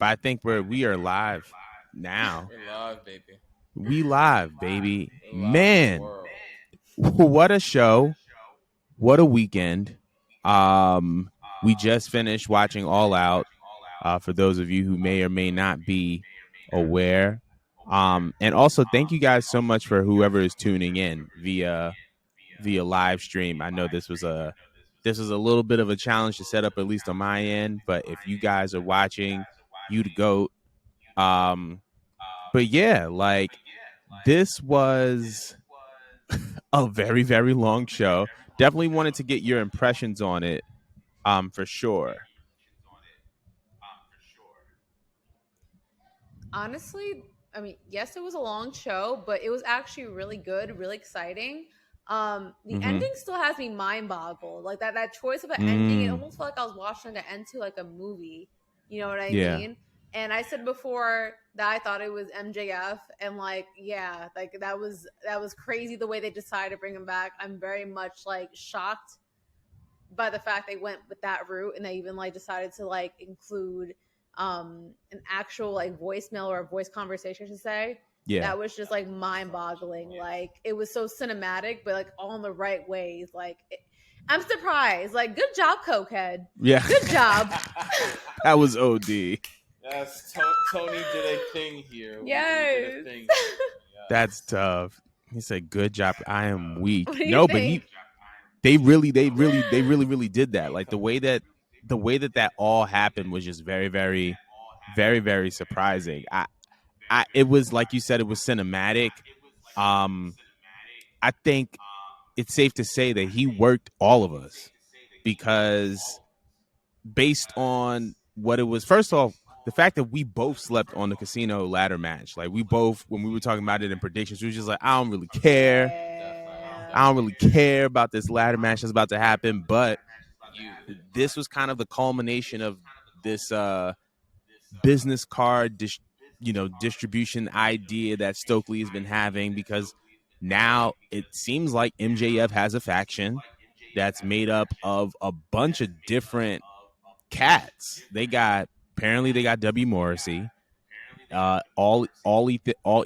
but I think we are live now. We're live, baby. We live, baby. We're live Man, in the world. what a show. What a weekend. We just finished watching All Out. For those of you who may or may not be aware. And also thank you guys so much for whoever is tuning in via live stream. I know this was a little bit of a challenge to set up, at least on my end, but if you guys are watching, you the GOAT. But yeah, like this was a very, very long show. Definitely wanted to get your impressions on it, for sure. Honestly, I mean, yes, it was a long show, but it was actually really good, really exciting. The ending still has me mind boggled. Like that choice of an ending, it almost felt like I was watching the end to like a movie. You know what I mean? And I said before that I thought it was MJF, and like, yeah, like that was crazy the way they decided to bring him back. I'm very much like shocked by the fact they went with that route, and they even like decided to like include an actual like voicemail or a voice conversation, to say. Yeah, that was just like mind-boggling. Like it was so cinematic, but like all in the right ways. Like I'm surprised. Like good job, Cokehead. Yeah, good job. That was OD. Yes, Tony did a thing here. Yes. Yes. That's tough. He said, "Good job." I am weak. No, but they really did that. Like the way that all happened was just very, very, very, very surprising. It was like you said, it was cinematic. I think it's safe to say that he worked all of us, because based on what it was, first off, the fact that we both slept on the casino ladder match, like we both, when we were talking about it in predictions, we were just like, I don't really care. I don't really care about this ladder match that's about to happen. But this was kind of the culmination of this business card distribution idea that Stokely has been having, because now it seems like MJF has a faction that's made up of a bunch of different cats. Apparently they got W. Morrissey, all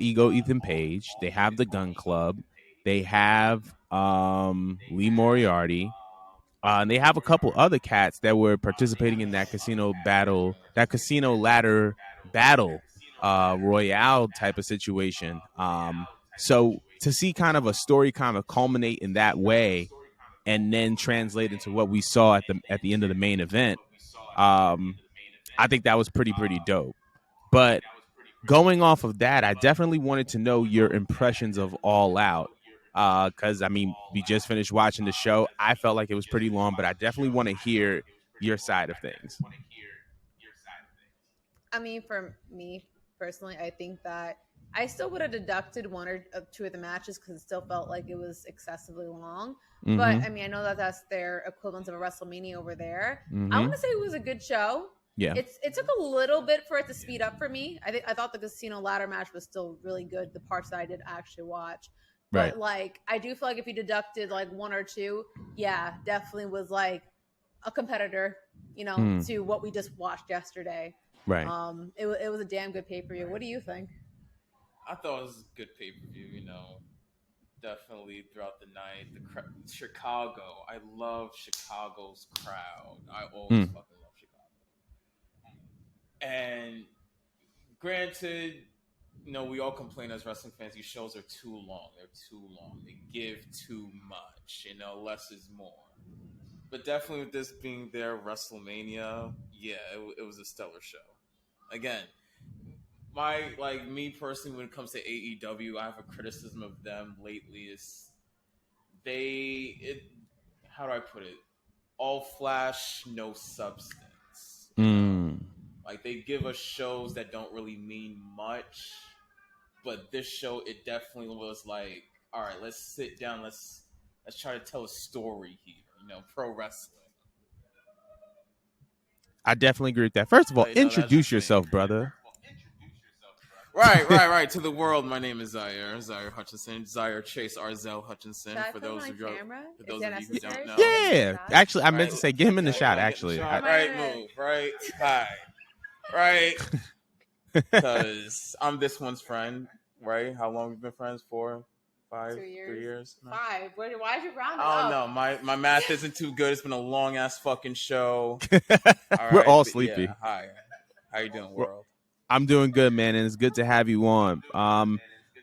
ego Ethan Page. They have the Gun Club. They have Lee Moriarty. And they have a couple other cats that were participating in that casino ladder battle royale type of situation. So to see kind of a story kind of culminate in that way, and then translate into what we saw at the end of the main event, I think that was pretty dope. But going off of that, I definitely wanted to know your impressions of All Out. Because I mean, we just finished watching the show. I felt like it was pretty long, but I definitely want to hear your side of things. I mean, for me personally, I think that I still would have deducted one or two of the matches because it still felt like it was excessively long. Mm-hmm. But I mean, I know that that's their equivalent of a WrestleMania over there. Mm-hmm. I want to say it was a good show. Yeah, it took a little bit for it to speed up for me. I thought the casino ladder match was still really good. The parts that I did actually watch. Right. But like, I do feel like if you deducted like one or two, yeah, definitely was like a competitor, to what we just watched yesterday. Right. It was a damn good pay-per-view. What do you think? I thought it was a good pay-per-view. Definitely throughout the night. Chicago. I love Chicago's crowd. I always fucking love Chicago. And granted, we all complain as wrestling fans, these shows are too long. They're too long. They give too much. Less is more. But definitely with this being their WrestleMania, yeah, it was a stellar show. Again, me personally, when it comes to AEW, I have a criticism of them lately is how do I put it? All flash, no substance. Like they give us shows that don't really mean much. But this show, it definitely was like, all right, let's sit down. Let's try to tell a story here. Pro wrestling. I definitely agree with that. First of all, introduce yourself, brother. Right. To the world, my name is Zaire Hutchinson. Zaire Chase Arzel Hutchinson. For those of you who don't know. Yeah. Actually, I meant to say, get him in the shot, actually. Right move, right? Hi. right? Because I'm this one's friend, right? How long we've been friends for? 5, 3 years? No. 5. Why did you round it I up? don't know. My math isn't too good. It's been a long ass fucking show. We're all sleepy. Yeah, hi. How you doing, world? I'm doing good, man, and it's good to have you on.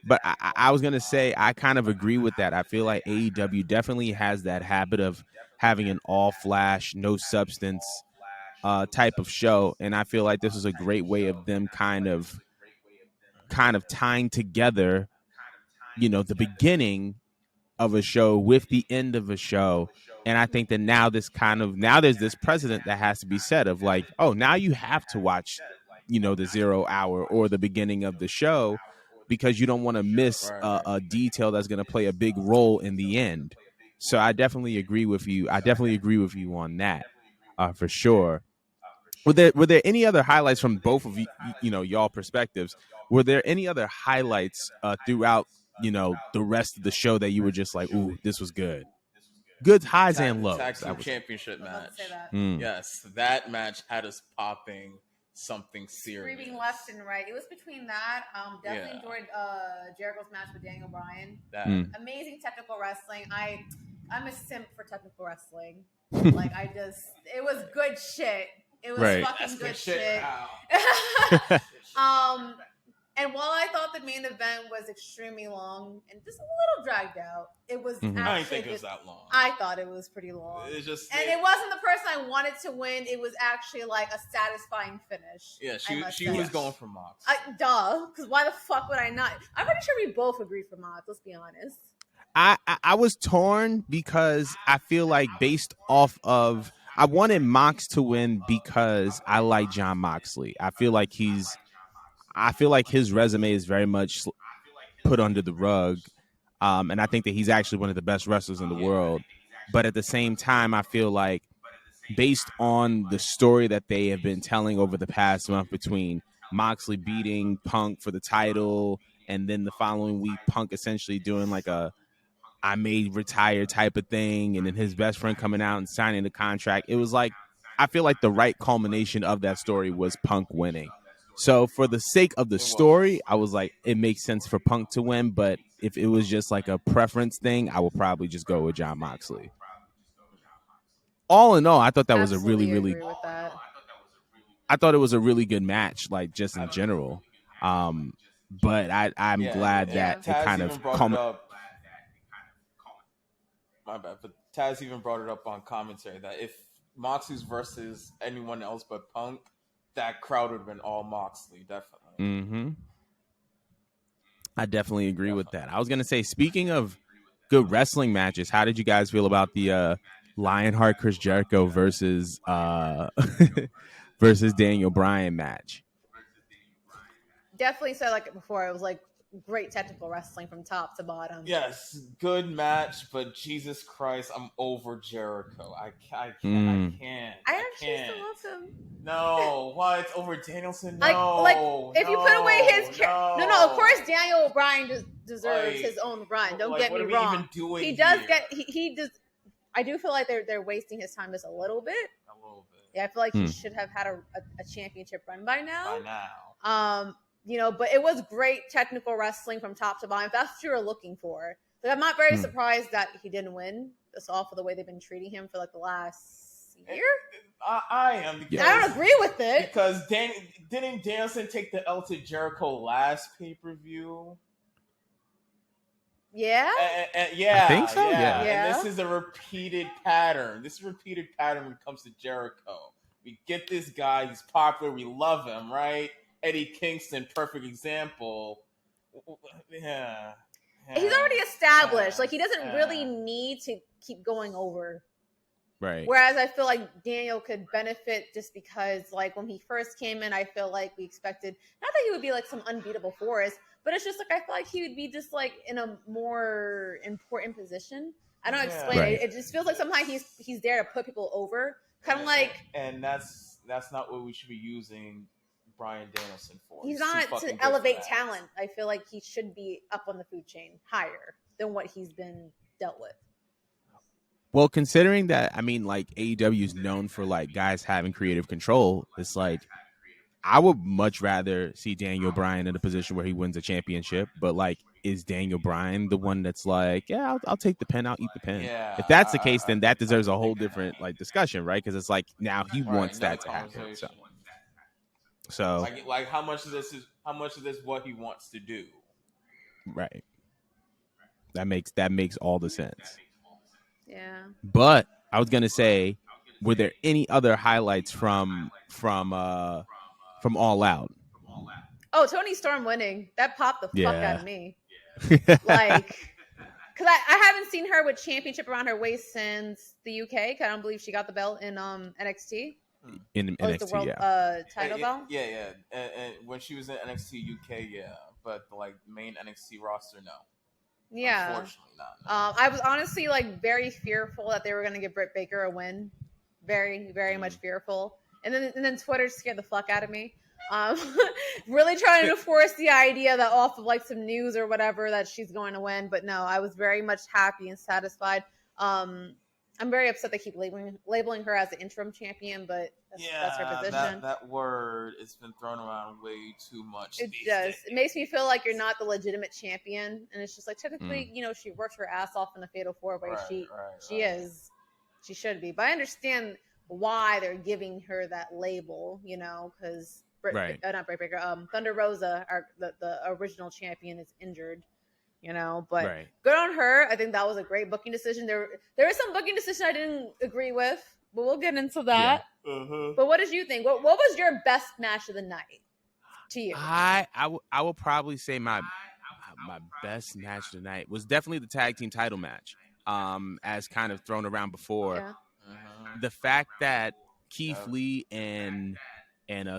But I was gonna say I kind of agree with that. I feel like AEW definitely has that habit of having an all flash, no substance type of show, and I feel like this is a great way of them kind of tying together, the beginning of a show with the end of a show. And I think that now there's this precedent that has to be set of like, oh, now you have to watch, the 0 hour or the beginning of the show because you don't want to miss a detail that's going to play a big role in the end. So I definitely agree with you. On that for sure. Were there any other highlights from both of y'all perspectives? Were there any other highlights throughout the rest of the show that you were just like, ooh, this was good? Good highs and lows. Tag team championship match. That. Yes, that match had us popping something serious. Screaming left and right. It was between that. Definitely enjoyed Jericho's match with Daniel Bryan. Amazing technical wrestling. I'm a simp for technical wrestling. Like it was good shit. It was fucking good shit. And while I thought the main event was extremely long and just a little dragged out, it was actually I didn't think it was that long. I thought it was pretty long. It wasn't the person I wanted to win. It was actually like a satisfying finish. Yeah, she was going for Mox. Because why the fuck would I not? I'm pretty sure we both agree for Mox, let's be honest. I was torn because I feel like based off of I wanted Mox to win because I like Jon Moxley. I feel like his resume is very much put under the rug. And I think that he's actually one of the best wrestlers in the world. But at the same time, I feel like based on the story that they have been telling over the past month between Moxley beating Punk for the title and then the following week Punk essentially doing like a I may retire type of thing, and then his best friend coming out and signing the contract. It was like, I feel like the right culmination of that story was Punk winning. So for the sake of the story, I was like, it makes sense for Punk to win. But if it was just like a preference thing, I would probably just go with Jon Moxley. All in all, I thought that was a really, really. I thought it was a really good match, like just in general. But I'm glad that it kind of My bad, but Taz even brought it up on commentary that if Moxley's versus anyone else but Punk, that crowd would have been all Moxley, definitely. Mm-hmm. I definitely agree with that. I was gonna say, speaking of good wrestling matches, how did you guys feel about the Lionheart Chris Jericho versus versus Daniel Bryan match? Definitely said like it before. It was like great technical wrestling from top to bottom. Yes, good match, but Jesus Christ, I'm over Jericho. I can't. I actually still love him. No, what? Over Danielson? No. If you put away his no, of course Daniel Bryan deserves his own run. Don't get me wrong. He does he does. I do feel like they're wasting his time just a little bit. Yeah, I feel like he should have had a championship run by now. But it was great technical wrestling from top to bottom. If that's what you were looking for. Like, I'm not very surprised that he didn't win. Just off of the way they've been treating him for like the last year. I am. I don't agree with it. Because didn't Danielson take the L to Jericho last pay-per-view? Yeah? Yeah. I think so, yeah. And this is a repeated pattern. When it comes to Jericho. We get this guy. He's popular. We love him, right? Eddie Kingston, perfect example. Yeah. He's already established. Like, he doesn't really need to keep going over. Right. Whereas I feel like Daniel could benefit just because, like, when he first came in, I feel like we expected, not that he would be, like, some unbeatable force, but it's just, like, I feel like he would be just, like, in a more important position. I don't explain it. It just feels like sometimes he's there to put people over. Kind of like... And that's not what we should be using Bryan Danielson for. He's not to elevate talent. I feel like he should be up on the food chain higher than what he's been dealt with. Well, considering that, I mean, like AEW is known for like guys having creative control, it's like I would much rather see Daniel Bryan in a position where he wins a championship, but like, is Daniel Bryan the one that's like, yeah, I'll take the pin, I'll eat the pin? Yeah, If that's the case, I then that deserves can a whole dig different that. like discussion, right? Because it's like now he Right, wants another that to happen. conversation. So Like how much of this what he wants to do? right, that makes all the sense. Yeah. But I was gonna say, were there any other highlights from All Out? Oh, Tony Storm winning. That popped the fuck out Yeah. of me. Like, because I haven't seen her with championship around her waist since the UK. Cause I don't believe she got the belt in NXT. In Or is the NXT, world title belt? Yeah. And when she was in NXT UK, yeah, but the like main NXT roster, no. Yeah. Unfortunately, not. I was honestly like very fearful that they were going to give Britt Baker a win. Very, very much fearful. And then Twitter scared the fuck out of me. Really trying to force the idea that off of like some news or whatever that she's going to win. But no, I was very much happy and satisfied. I'm very upset they keep labeling her as the interim champion, but that's her position. That word has been thrown around way too much. It does. It makes me feel like you're not the legitimate champion, and it's just like technically, she works her ass off in the Fatal 4-Way. She is. She should be. But I understand why they're giving her that label, because not Britt Baker, Thunder Rosa, the original champion, is injured. But good on her. I think that was a great booking decision. There is some booking decision I didn't agree with, but we'll get into that. Yeah. But what did you think? What was your best match of the night to you? I will probably say my best match of the night was definitely the tag team title match. As kind of thrown around before, the fact that Keith Lee and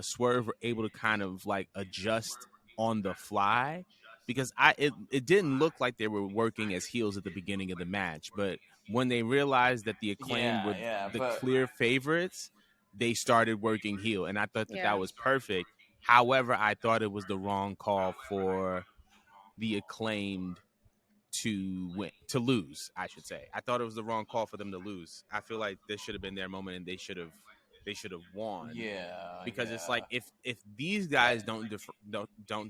Swerve were able to kind of like adjust on the fly, because it didn't look like they were working as heels at the beginning of the match, but when they realized that the Acclaim were the clear favorites, they started working heel, and I thought that was perfect. However, I thought it was the wrong call for the Acclaimed to lose, I should say. I thought it was the wrong call for them to lose. I feel like this should have been their moment, and they should have won. Yeah, because it's like if these guys don't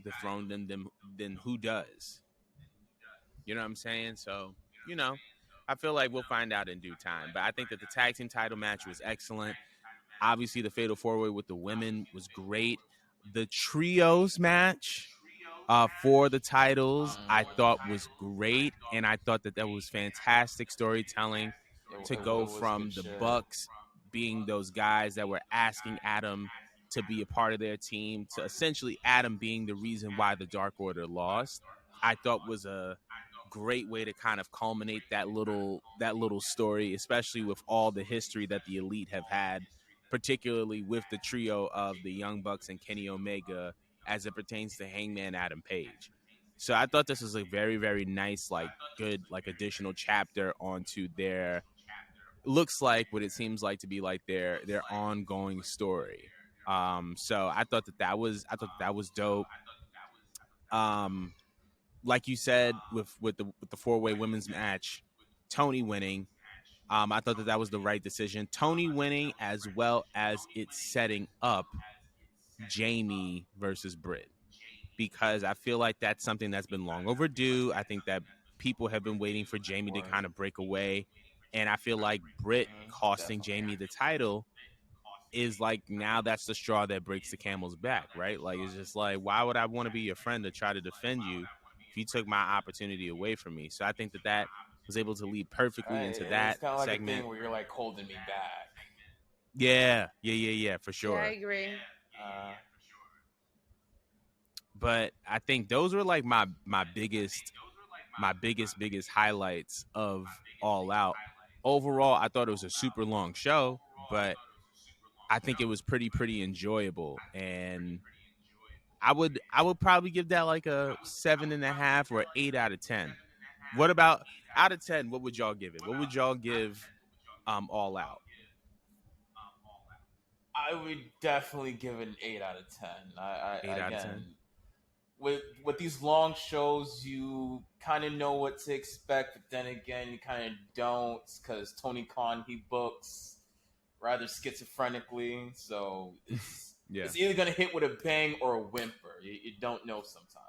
dethrone them, then who does? You know what I'm saying? So I feel like we'll find out in due time. But I think that the tag team title match was excellent. Obviously, the Fatal 4-Way with the women was great. The trios match for the titles, I thought was great, and I thought that was fantastic storytelling to go from the Bucks being those guys that were asking Adam to be a part of their team to essentially Adam being the reason why the Dark Order lost. I thought was a great way to kind of culminate that little story, especially with all the history that the Elite have had, particularly with the trio of the Young Bucks and Kenny Omega as it pertains to Hangman Adam Page. So I thought this was a very, very nice, like good, like additional chapter onto their looks like what it seems like to be like their ongoing story. So I thought that was dope. Like you said, with the 4-Way women's match, Tony winning, I thought that was the right decision. Tony winning, as well as it setting up Jamie versus Britt, because I feel like that's something that's been long overdue. I think that people have been waiting for Jamie to kind of break away, and I feel like Britt costing Jamie the title is like, now that's the straw that breaks the camel's back, right? Like, it's just like, why would I want to be your friend to try to defend you if you took my opportunity away from me? So I think that was able to lead perfectly into that it's kind of like segment. a thing where you're like holding me back. Yeah, for sure. Yeah, I agree. But I think those were like my biggest highlights of All Out. Overall, I thought it was a super long show, but I think it was pretty enjoyable, and I would probably give that like a 7.5 or 8 out of 10. What about out of 10? What would y'all give it? What would y'all give All Out? I would definitely give it an 8 out of 10. 8 out of 10. With these long shows, you kind of know what to expect, but then again, you kind of don't, because Tony Khan, he books rather schizophrenically, so Yeah. It's either gonna hit with a bang or a whimper. You don't know sometimes.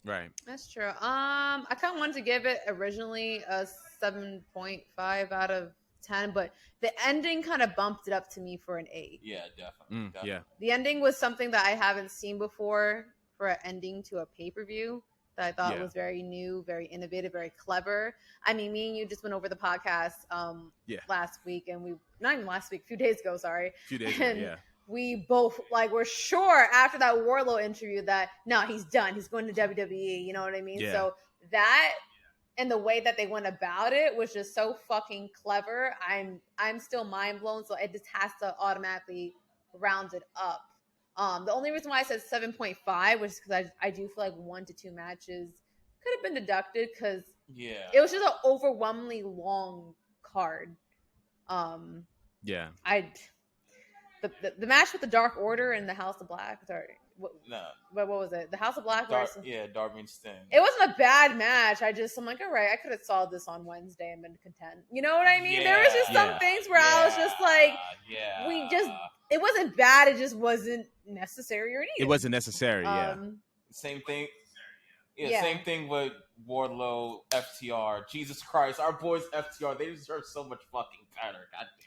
Right. That's true. I kind of wanted to give it originally a 7.5 out of 10, but the ending kind of bumped it up to me for an 8. Yeah, definitely. Yeah. The ending was something that I haven't seen before for an ending to a pay-per-view that I thought was very new, very innovative, very clever. I mean, me and you just went over the podcast last week, and not even last week, a few days ago, sorry. A few days ago, yeah. We both were sure after that Wardlow interview that no, he's done. He's going to WWE. You know what I mean? Yeah. So that and the way that they went about it was just so fucking clever. I'm still mind blown. So it just has to automatically round it up. The only reason why I said 7.5 was because I do feel like 1 to 2 matches could have been deducted because it was just an overwhelmingly long card. The match with the Dark Order and the House of Black. Sorry, what was it? The House of Black versus Darby and Sting. It wasn't a bad match. I'm like, all right, I could have saw this on Wednesday and been content. You know what I mean? There was just some things where I was just like, it wasn't bad. It just wasn't necessary or needed. It wasn't necessary. Same thing. Same thing with Wardlow, FTR. Jesus Christ, our boys FTR, they deserve so much fucking better. God damn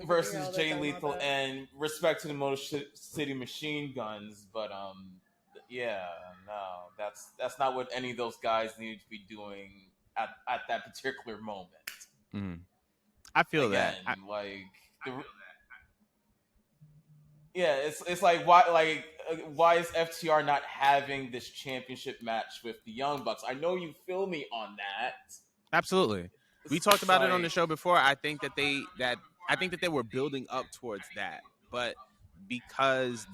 it. Versus Jay Lethal, and respect to the Motor City Machine Guns, but that's not what any of those guys need to be doing at that particular moment. Mm-hmm. I feel that. It's like why is FTR not having this championship match with the Young Bucks? I know you feel me on that. Absolutely. We talked about it on the show before. I think that they were building up towards that, but because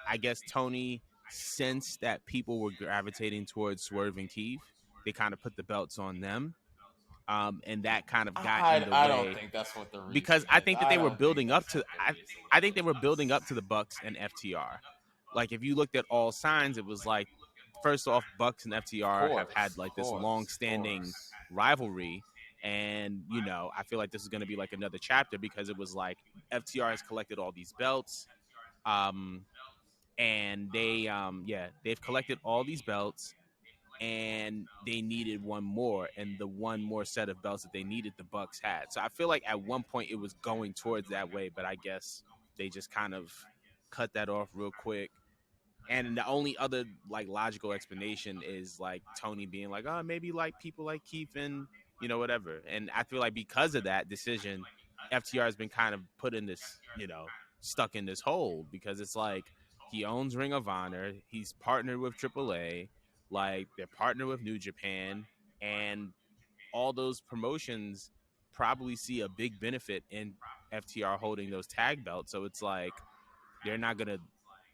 I guess Tony sensed that people were gravitating towards Swerve and Keith, they kind of put the belts on them. And that kind of got in the way. I don't think that's what the reason because I think that they were building up to. I think they were building up to the Bucks and FTR. Like if you looked at all signs, it was like first off, Bucks and FTR have had like this long-standing rivalry, and I feel like this is going to be like another chapter because it was like FTR has collected all these belts, and they've collected all these belts. And they needed one more, and the one more set of belts that they needed, the Bucks had. So I feel like at one point it was going towards that way, but I guess they just kind of cut that off real quick. And the only other like logical explanation is like Tony being like, oh, maybe like people like Keith and whatever. And I feel like because of that decision, FTR has been kind of put in this, stuck in this hole because it's like he owns Ring of Honor, he's partnered with AAA. Like they're partnered with New Japan, and all those promotions probably see a big benefit in FTR holding those tag belts. So it's like they're not gonna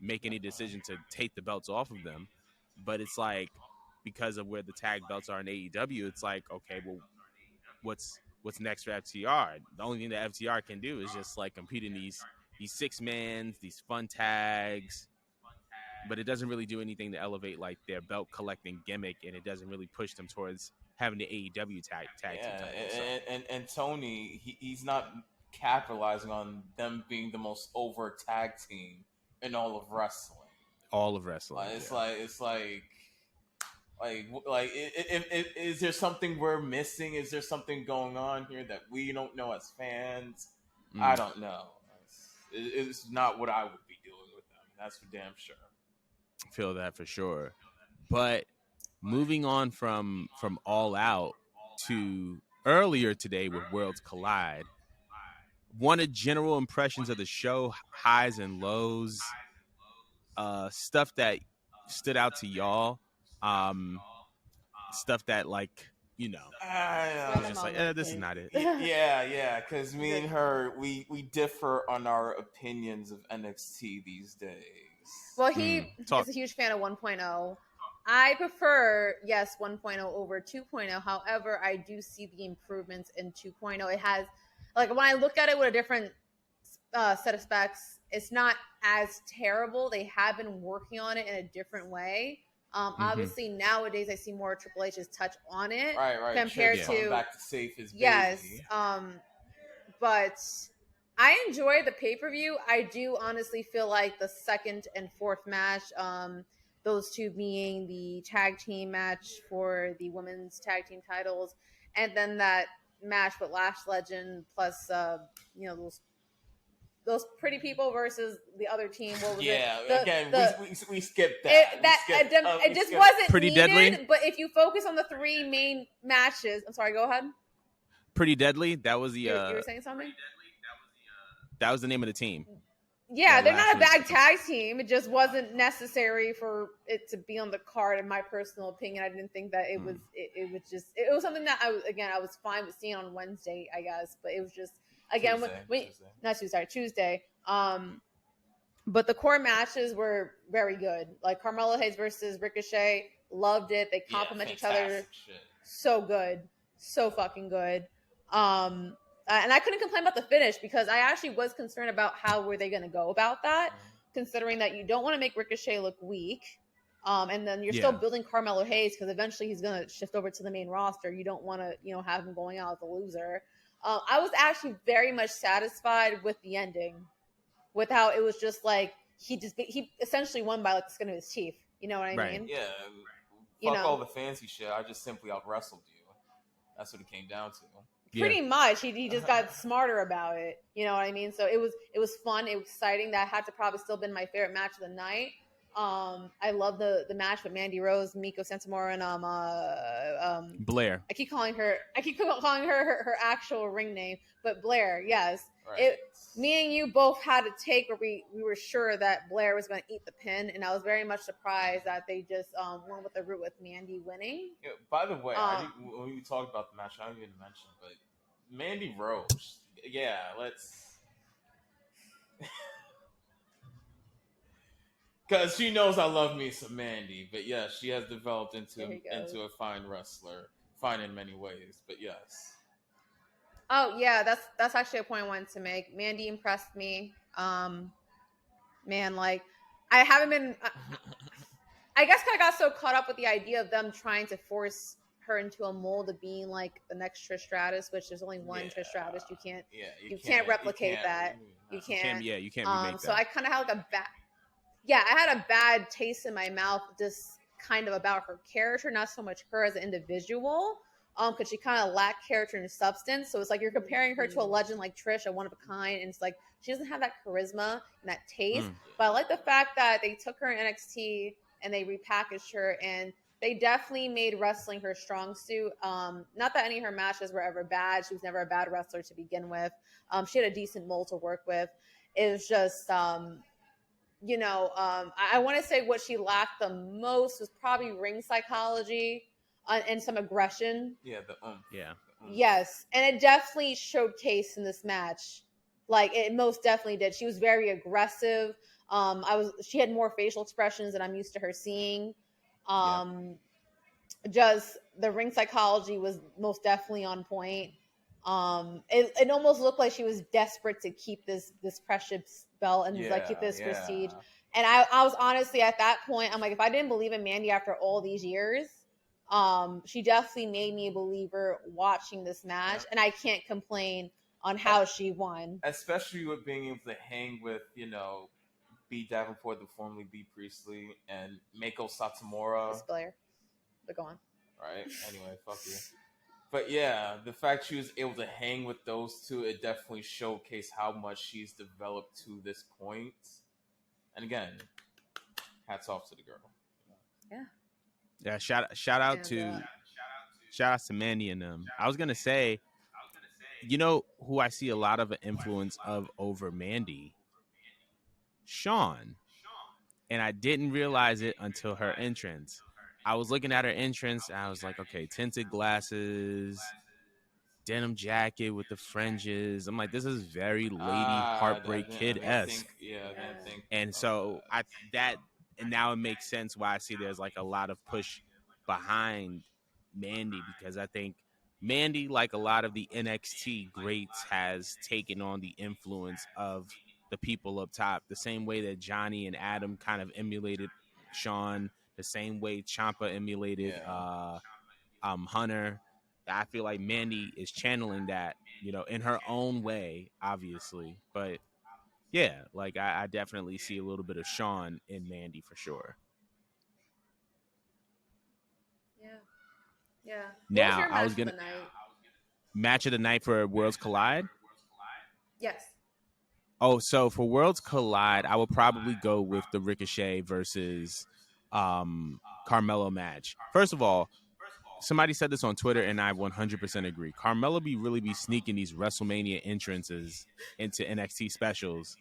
make any decision to take the belts off of them. But it's like because of where the tag belts are in AEW, it's like okay, well, what's next for FTR? The only thing that FTR can do is just like compete in these 6-mans, these fun tags. But it doesn't really do anything to elevate like their belt collecting gimmick, and it doesn't really push them towards having the AEW tag team title. And Tony, he's not capitalizing on them being the most over tag team in all of wrestling. Is there something we're missing? Is there something going on here that we don't know as fans? I don't know. It's not what I would be doing with them. That's for damn sure. Feel that for sure. But moving on from All Out to earlier today with Worlds Collide, wanted general impressions of the show, highs and lows, stuff that stood out to y'all, stuff that like just like this is not it. Because me and her we differ on our opinions of NXT these days. Well, he is a huge fan of 1.0. I prefer, 1.0 over 2.0. However, I do see the improvements in 2.0. It has, like, when I look at it with a different set of specs, it's not as terrible. They have been working on it in a different way. Obviously, nowadays, I see more Triple H's touch on it. Right. Compared to... back to safe as baby. Yes. But I enjoy the pay-per-view. I do honestly feel like the second and fourth match, those two being the tag team match for the women's tag team titles, and then that match with Lash Legend plus those pretty people versus the other team. What was it? We skipped that. It just wasn't Pretty needed. Deadly? But if you focus on the three main matches, I'm sorry. Go ahead. Pretty Deadly. That was the. You were saying something? That was the name of the team. Yeah, they're not a bad tag team. It just wasn't necessary for it to be on the card. In my personal opinion, I didn't think that it was. It was something that I was fine with seeing on Wednesday, I guess. But it was just again Tuesday. But the core matches were very good. Like Carmelo Hayes versus Ricochet, loved it. They complement each other. Shit. So good, so fucking good. And I couldn't complain about the finish because I actually was concerned about how were they going to go about that, considering that you don't want to make Ricochet look weak. And then you're still building Carmelo Hayes because eventually he's going to shift over to the main roster. You don't want to, have him going out as a loser. I was actually very much satisfied with the ending, with how it was just like he essentially won by like the skin of his teeth. You know what I mean? Yeah. Fuck all the fancy shit. I just simply out wrestled you. That's what it came down to. Pretty much. He just got smarter about it. You know what I mean? So it was fun. It was exciting. That had to probably still been my favorite match of the night. I love the match with Mandy Rose, Miko Santamora, and Blair. I keep calling her her actual ring name, but Blair. Yes. Right. Me and you both had a take where we were sure that Blair was going to eat the pin, and I was very much surprised that they just went with the route with Mandy winning. Yeah, by the way, when we talked about the match, I didn't even mention, but Mandy Rose, let's, because she knows I love me some Mandy, but yes, she has developed into a fine wrestler, fine in many ways, but yes. Oh yeah, that's actually a point I wanted to make. Mandy impressed me. Man, like I haven't been. I guess I got so caught up with the idea of them trying to force her into a mold of being like the next Trish Stratus, which there's only one Trish Stratus. You can't replicate that. You can't. You can't remake that. So I kind of had like I had a bad taste in my mouth, just kind of about her character, not so much her as an individual. Because she kind of lacked character and substance. So it's like you're comparing her to a legend like Trish, a one of a kind, and it's like she doesn't have that charisma and that taste. But I like the fact that they took her in NXT and they repackaged her, and they definitely made wrestling her strong suit. Not that any of her matches were ever bad. She was never a bad wrestler to begin with. She had a decent mold to work with. It was just, I want to say what she lacked the most was probably ring psychology. And some aggression. Yeah, Yes, and it definitely showcased in this match. Like it most definitely did. She was very aggressive. She had more facial expressions than I'm used to her seeing. Just the ring psychology was most definitely on point. It almost looked like she was desperate to keep this precious belt and keep this prestige. And I was honestly at that point, I'm like, if I didn't believe in Mandy after all these years, she definitely made me a believer watching this match, and I can't complain on how she won. Especially with being able to hang with, B. Davenport, the formerly B. Priestley, and Mako Satomura. This Blair. But go on. Right? Anyway, fuck you. But yeah, the fact she was able to hang with those two, it definitely showcased how much she's developed to this point. And again, hats off to the girl. Yeah. Yeah, shout out to Mandy and them. I was gonna say, who I see a lot of an influence of over Mandy, Shawn, and I didn't realize it until her entrance. I was looking at her entrance, and I was like, okay, tinted glasses, denim jacket with the fringes. I'm like, this is very Lady Heartbreak Kid-esque. And so and now it makes sense why I see there's like a lot of push behind Mandy, because I think Mandy, like a lot of the NXT greats, has taken on the influence of the people up top, the same way that Johnny and Adam kind of emulated Shawn, the same way Ciampa emulated Hunter. I feel like Mandy is channeling that in her own way, obviously. But yeah, like I definitely see a little bit of Shawn in Mandy for sure. Yeah. What was Now your match of the night? Match of the night for Worlds Collide. Yes. Oh, so for Worlds Collide, I would probably go with the Ricochet versus Carmelo match. First of all, somebody said this on Twitter, and I 100% agree. Carmelo really be sneaking these WrestleMania entrances into NXT specials.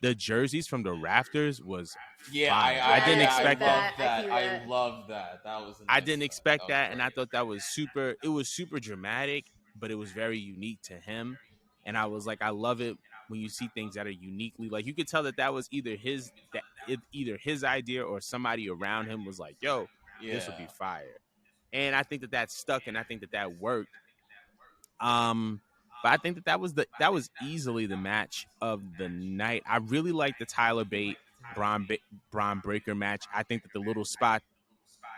The jerseys from the rafters was fire. I didn't expect that. I love that. That was. I didn't expect that, and I thought that was super. It was super dramatic, but it was very unique to him. And I was like, I love it when you see things that are uniquely, like, you could tell that was either his idea or somebody around him was like, yo, this would be fire. And I think that stuck, and I think that worked. But I think that was easily the match of the night. I really like the Tyler Bate Braun Breaker match. I think that the little spot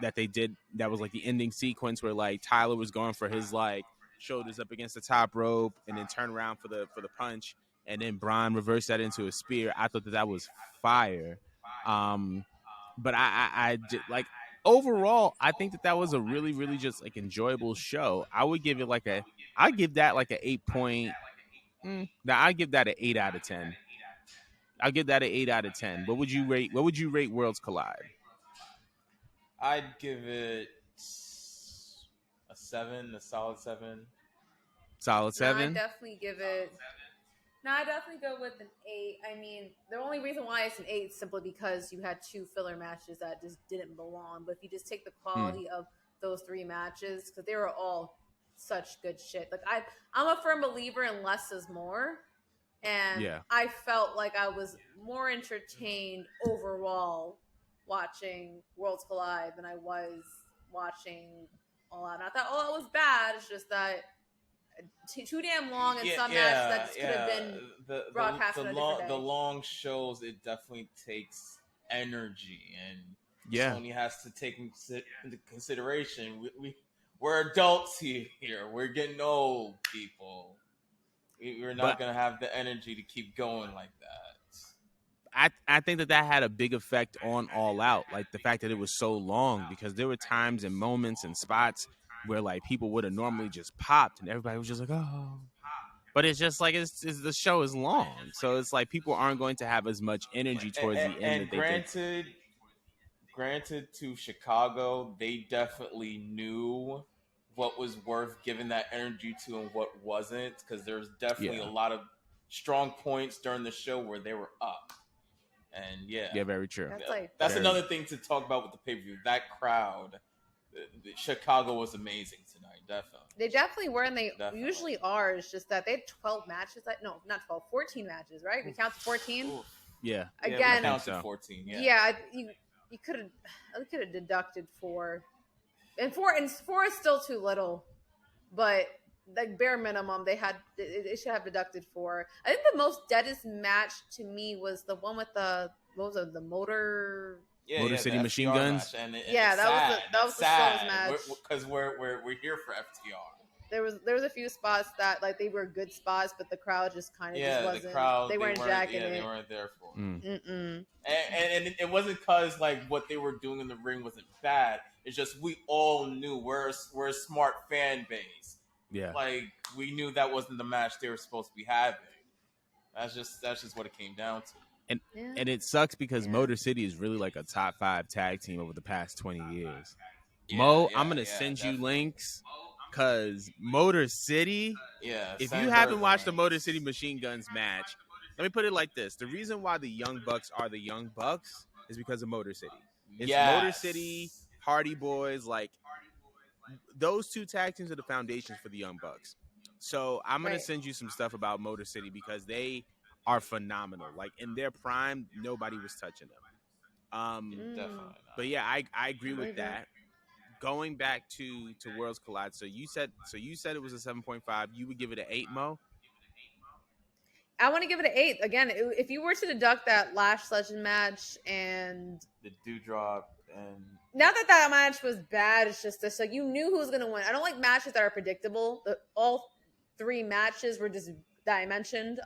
that they did, that was like the ending sequence where like Tyler was going for his like shoulders up against the top rope and then turn around for the punch, and then Braun reversed that into a spear. I thought that was fire. But I like, overall, I think that was a really, really just like enjoyable show. I would give it like I'd give that like a 8 now I give that an 8 out of 10. I'll give that an 8 out of 10. What would you rate Worlds Collide? I'd give it a 7, a solid 7. Solid 7? I definitely give it. No, I definitely go with an 8. I mean, the only reason why it's an 8 is simply because you had 2 filler matches that just didn't belong. But if you just take the quality of those 3 matches, because they were all such good shit. Like I'm a firm believer in less is more, and I felt like I was more entertained overall watching Worlds Collide than I was watching All Out. Not that All Out was bad. It's just that too damn long in some matches that just could have been broadcasted on a different day. The long shows, it definitely takes energy, and Tony has to take into consideration. We're adults here. We're getting old, people. We're not going to have the energy to keep going like that. I think that had a big effect on All Out, like the fact that it was so long, because there were times and moments and spots where like people would have normally just popped and everybody was just like, oh, but it's just like it's the show is long, so it's like people aren't going to have as much energy towards the end. And granted, to Chicago, they definitely knew what was worth giving that energy to and what wasn't, because there's definitely a lot of strong points during the show where they were up. And very true. That's another thing to talk about with the pay-per-view. That crowd, Chicago was amazing tonight, definitely. They definitely were, and they usually are. It's just that they had 12 matches. No, not 12, 14 matches, right? We counted 14? Yeah. Again, we counted 14, you could have deducted 4. And 4 is still too little. But like bare minimum, they should have deducted 4. I think the most deadest match to me was the one with the Motor City Machine Guns. That was the slowest match. Because we're here for FTR. There was a few spots that like they were good spots, but the crowd just kind of just wasn't. The crowd, they weren't jacking it. They weren't there for it. And it wasn't because like what they were doing in the ring wasn't bad. It's just we all knew we're a smart fan base. Yeah, like we knew that wasn't the match they were supposed to be having. That's just what it came down to. And it sucks because Motor City is really like a top 5 tag team over the past 20 years. I'm gonna send you links, because Motor City. If you haven't watched the Motor City Machine Guns match, let me put it like this: the reason why the Young Bucks are the Young Bucks is because of Motor City. It's Motor City, Hardy Boys, like those 2 tag teams are the foundations for the Young Bucks. So I'm going to send you some stuff about Motor City because they are phenomenal. Like in their prime, nobody was touching them. Definitely. But yeah, I agree with that. Going back to Worlds Collide, so you said it was a 7.5. You would give it an 8, Mo? I want to give it an 8. Again, if you were to deduct that Lash Legend match and the Dewdrop, and not that match was bad, it's just this, like you knew who was going to win. I don't like matches that are predictable. 3 matches were just that I mentioned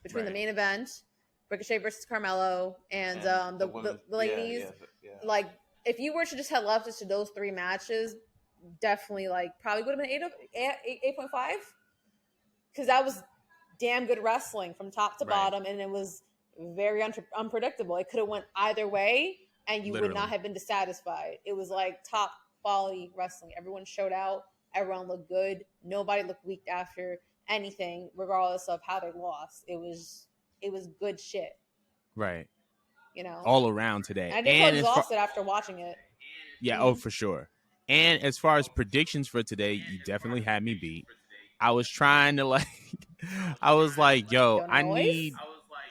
between the main event, Ricochet versus Carmelo, and the ladies. Yeah. Like, if you were to just have left us to those 3 matches, definitely like probably would have been 8.5, because that was damn good wrestling from top to bottom, and it was very unpredictable. It could have went either way, and you would not have been dissatisfied. It was like top quality wrestling. Everyone showed out. Everyone looked good. Nobody looked weak after anything, regardless of how they lost. It was good shit. Right. You know, all around today. And I did feel exhausted after watching it. Yeah, oh, for sure. And as far as predictions for today, you definitely had me beat. I was trying to I was like, yo, I need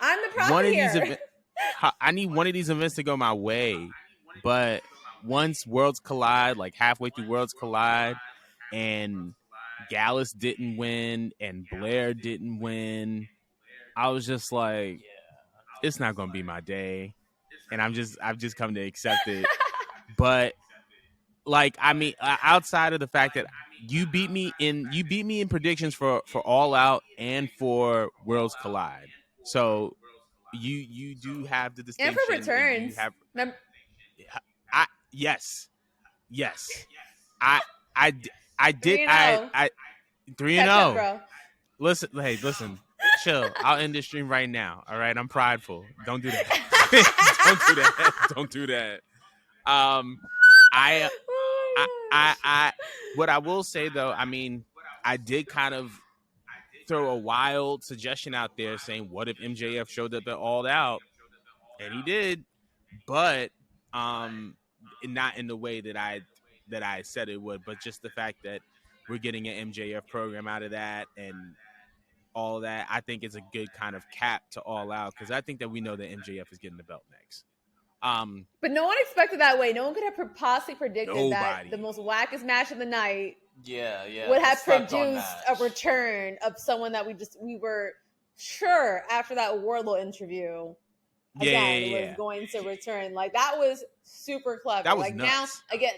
I'm the prophet here. I need one of these events to go my way. But once Worlds Collide, like halfway through Worlds Collide, and Gallus didn't win and Blair didn't win, I was just like, it's not gonna be my day. And I've just come to accept it. But like, I mean, outside of the fact that you beat me in predictions for All Out and for Worlds Collide, so you do have the distinction. And for returns, yes, I did 3-0. Listen, chill. I'll end this stream right now. All right, I'm prideful. Don't do that. Don't do that. What I will say though, I mean, I did kind of throw a wild suggestion out there saying, what if MJF showed up at All Out? And he did, but not in the way that I said it would, but just the fact that we're getting an MJF program out of that and all that, I think it's a good kind of cap to All Out, because I think that we know that MJF is getting the belt next. But no one expected that way. No one could have possibly predicted that the most wackest match of the night would have produced a return of someone that we were sure after that Wardlow interview was going to return. Like, that was super clever. That was like nuts. Now, again,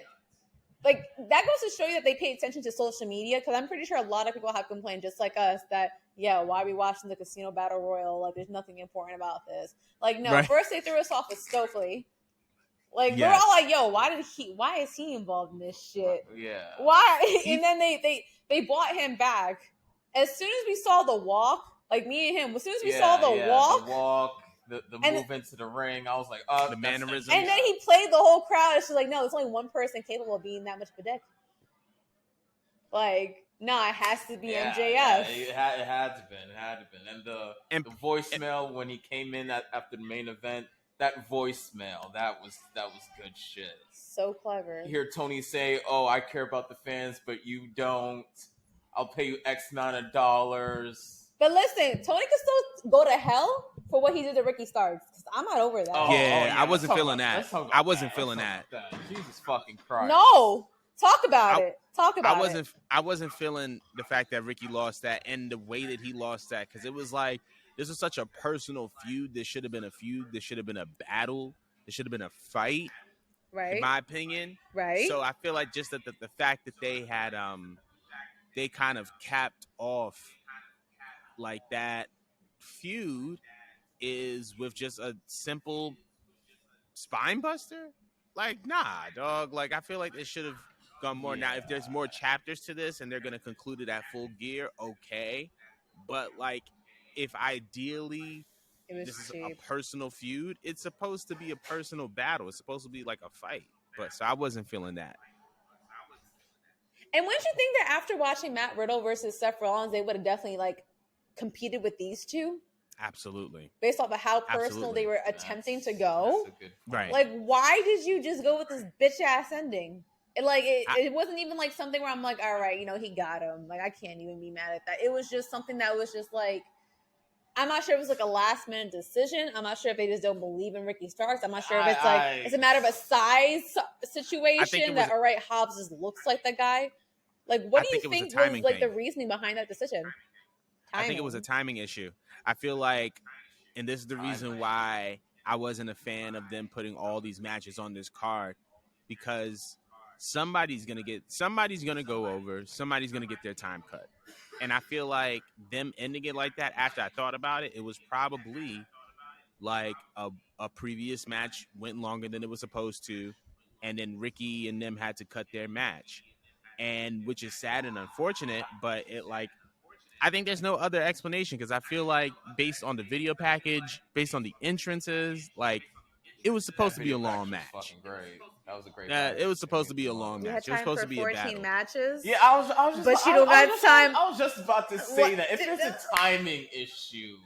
like, that goes to show you that they pay attention to social media, because I'm pretty sure a lot of people have complained, just like us, that why are we watching the Casino Battle Royal? Like, there's nothing important about this. Like, no, First they threw us off with Stokely. Like, we're all like, yo, why is he involved in this shit? Yeah. Why? And then they brought him back. As soon as we saw the walk, like me and him, as soon as we saw the walk, the move into the ring, I was like, oh, the mannerisms. And then he played the whole crowd. It's just like, no, there's only one person capable of being that much of a dick. Like, no, it has to be MJF. Yeah, it had to be. And the voicemail when he came in after the main event, that voicemail, that was good shit. So clever. You hear Tony say, "Oh, I care about the fans, but you don't. I'll pay you X amount of dollars." But listen, Tony could still go to hell for what he did to Ricky Starks. I'm not over that. I wasn't feeling that. I wasn't feeling that. Jesus fucking Christ. No. Talk about it. I wasn't feeling the fact that Ricky lost that and the way that he lost that, because it was like, this was such a personal feud. This should have been a feud. This should have been a battle. This should have been a fight. Right. In my opinion. Right. So I feel like just that the fact that they had they kind of capped off like that feud is with just a simple spine buster. Like, nah, dog. Like, I feel like it should have gone more. Now, if there's more chapters to this and they're going to conclude it at Full Gear, okay. But, like, if ideally this is a personal feud, it's supposed to be a personal battle. It's supposed to be like a fight. But so I wasn't feeling that. And wouldn't you think that after watching Matt Riddle versus Seth Rollins, they would have definitely like competed with these two? Absolutely. Based off of how personal they were attempting to go. Right. Like, why did you just go with this bitch ass ending? It wasn't even like something where I'm like, all right, he got him. Like, I can't even be mad at that. It was just something that was just like, I'm not sure if it was like a last minute decision. I'm not sure if they just don't believe in Ricky Starks. I'm not sure if it's it's a matter of a size situation that, all right, Hobbs just looks like that guy. Like, what do you think was like the reasoning behind that decision? I think it was a timing issue. I feel like, and this is the reason why I wasn't a fan of them putting all these matches on this card, because somebody's gonna go over, somebody's gonna get their time cut. And I feel like them ending it like that, after I thought about it, it was probably like a previous match went longer than it was supposed to, and then Ricky and them had to cut their match, and which is sad and unfortunate, but it like I think there's no other explanation, because I feel like based on the video package, based on the entrances, like it was supposed to be a long match. Fucking great. That was a great. It was supposed to be a long You had match. It was time supposed for to be a 14 battle. matches. Yeah, I was just. But you don't got time. I was just about to say that if there's a timing issue,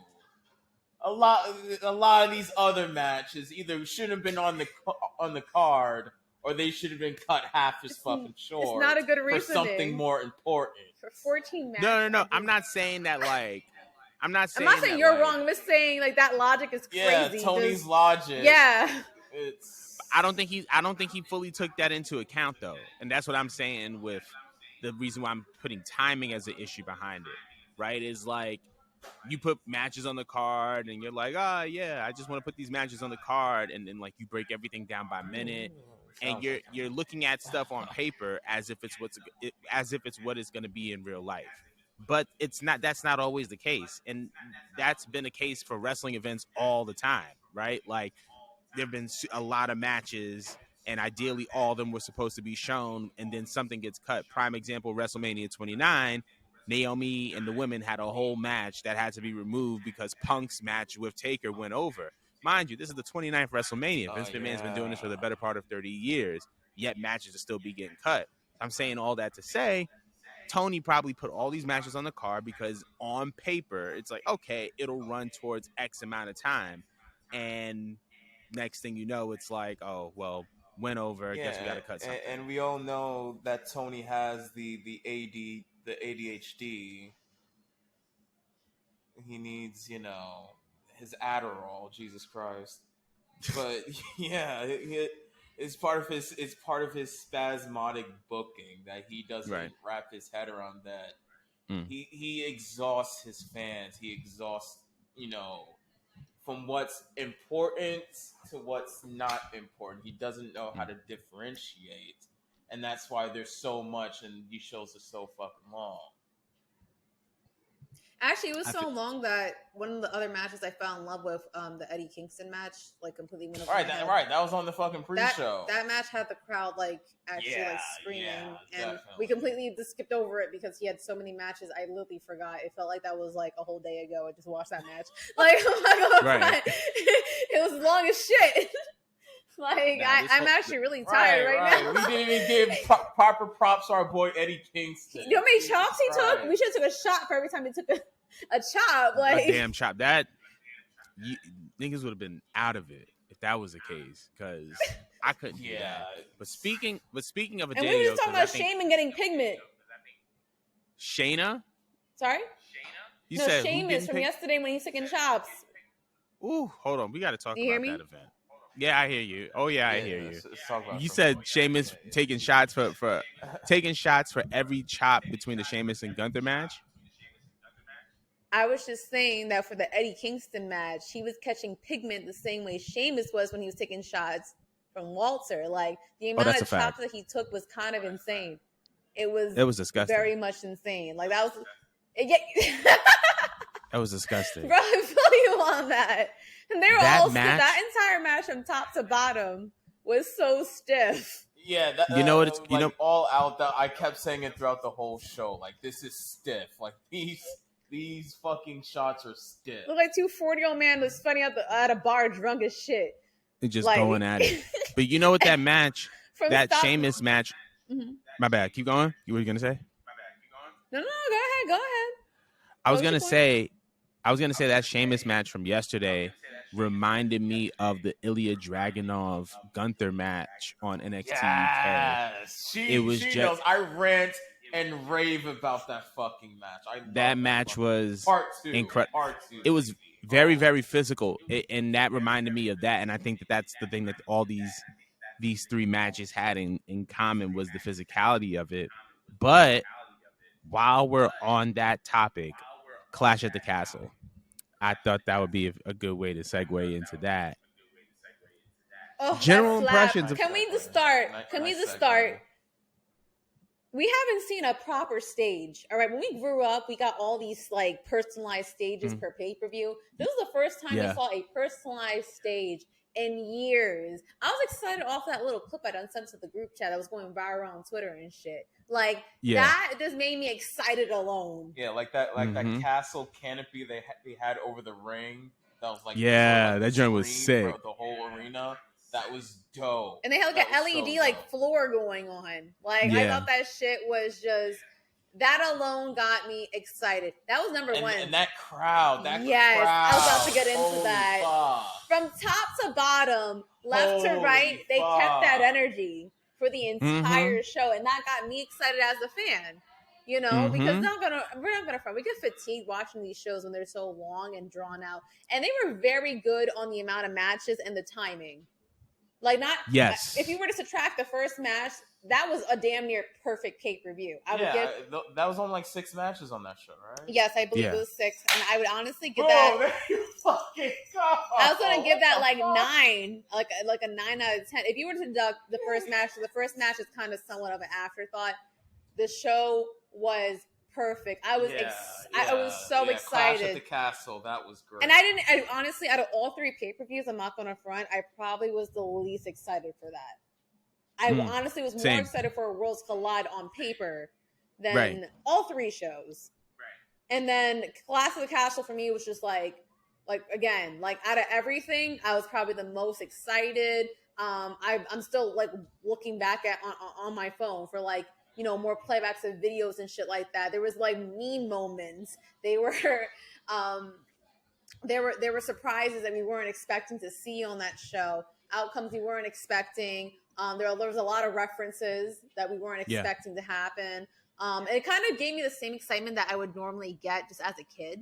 a lot of these other matches either shouldn't have been on the card, or they should have been cut half as fucking short. It's not a good reason for something more important. For 14 matches. No. I'm not saying that like. I'm not saying you're like, wrong. I'm just saying like that logic is crazy. Yeah, Tony's logic. Yeah. It's. I don't think he fully took that into account though, and that's what I'm saying with the reason why I'm putting timing as an issue behind it. Right? Is like you put matches on the card, and you're like, oh yeah, I just want to put these matches on the card, and then like you break everything down by minute, and you're looking at stuff on paper as if it's what it's going to be in real life. But it's not. That's not always the case, and that's been the case for wrestling events all the time, right? Like there've been a lot of matches, and ideally all of them were supposed to be shown, and then something gets cut. Prime example: WrestleMania 29. Naomi and the women had a whole match that had to be removed because Punk's match with Taker went over. Mind you, this is the 29th WrestleMania. Vince McMahon's been doing this for the better part of 30 years, yet matches are still be getting cut. I'm saying all that to say, Tony probably put all these matches on the card because on paper, it's like, okay, it'll run towards X amount of time. And next thing you know, it's like, oh, well, went over. I guess we got to cut something. And we all know that Tony has the ADHD. He needs, his Adderall, Jesus Christ. But yeah, it's part of his spasmodic booking that he doesn't wrap his head around that. He exhausts his fans. He exhausts, from what's important to what's not important. He doesn't know how to differentiate. And that's why there's so much, and these shows are so fucking long. Actually, it was so long that one of the other matches I fell in love with, the Eddie Kingston match, like completely went over my head. That was on the fucking pre-show. That match had the crowd actually screaming, and we completely just skipped over it because he had so many matches. I literally forgot. It felt like that was like a whole day ago. I just watched that match. Like, I'm not gonna front. It was long as shit. I'm actually really tired right now. We didn't even give proper props to our boy Eddie Kingston. You know how many chops he took? We should have took a shot for every time he took a chop. Like a damn chop. That niggas would have been out of it if that was the case, because I couldn't do that. But speaking of a day, and we were just talking about Shayna getting pigment. Shayna? Sorry? You said Sheamus from yesterday when he's taking chops. Ooh, hold on. We got to talk about that event. Yeah, I hear you. Oh yeah, I hear you. You said Sheamus taking shots for every chop between the Sheamus and Gunther match. I was just saying that for the Eddie Kingston match, he was catching pigment the same way Sheamus was when he was taking shots from Walter. Like the amount of chops that he took was kind of insane. It was disgusting. Very much insane. Like that was. That was disgusting. Bro, I feel you on that. And they were all stiff. That entire match from top to bottom was so stiff. Yeah, All Out. That I kept saying it throughout the whole show. Like, this is stiff. Like these fucking shots are stiff. Look like 2 40-year-old man was funny at a bar, drunk as shit. They're just going at it. But you know what? That match, that Sheamus match. Mm-hmm. My bad. Keep going. You were gonna say? No. Go ahead. I was gonna say that Sheamus match from yesterday reminded me of the Ilya Dragunov Gunther match on NXT UK. Yes, she knows. I rant and rave about that fucking match. That match was part 2. Incredible. It was very, very physical, and that reminded me of that. And I think that's the thing that all these 3 matches had in common was the physicality of it. But while we're on that topic, Clash at the Castle. I thought that would be a good way to segue into that. Oh, general impressions. Can we just start? we haven't seen a proper stage. All right, when we grew up, we got all these like personalized stages per pay-per-view. This is the first time we saw a personalized stage in years. I was excited off that little clip I done sent to the group chat that was going viral on Twitter and shit. Like that just made me excited alone. Yeah, like that castle canopy they had over the ring. That was like that joint was sick. The whole arena. That was dope. And they had like an LED like floor going on. Like I thought that shit was just that alone got me excited. That was number one. And that crowd. I was about to get into that. Fuck. From top to bottom, left to right, they kept that energy for the entire show, and that got me excited as a fan. You know, because we're not gonna front. We get fatigued watching these shows when they're so long and drawn out. And they were very good on the amount of matches and the timing. Like if you were to subtract the first match, that was a damn near perfect pay-per-view. That was only like 6 matches on that show, right? Yes, I believe it was 6, and I would honestly give that. There you fucking go. I was gonna give that like 9, like a 9 out of 10. If you were to deduct the first match, so the first match is kind of somewhat of an afterthought. The show was perfect. I was so excited. Clash at the Castle, that was great. And I honestly, out of all 3 pay-per-views, I'm not gonna front, I probably was the least excited for that. I honestly was more excited for Worlds Collide on paper than all 3 shows. Right. And then Clash of the Castle for me was just like again, like out of everything, I was probably the most excited. I'm still like looking back at on my phone for like, you know, more playbacks of videos and shit like that. There was like meme moments. There were surprises that we weren't expecting to see on that show. Outcomes we weren't expecting. There was a lot of references that we weren't expecting to happen. And it kind of gave me the same excitement that I would normally get just as a kid.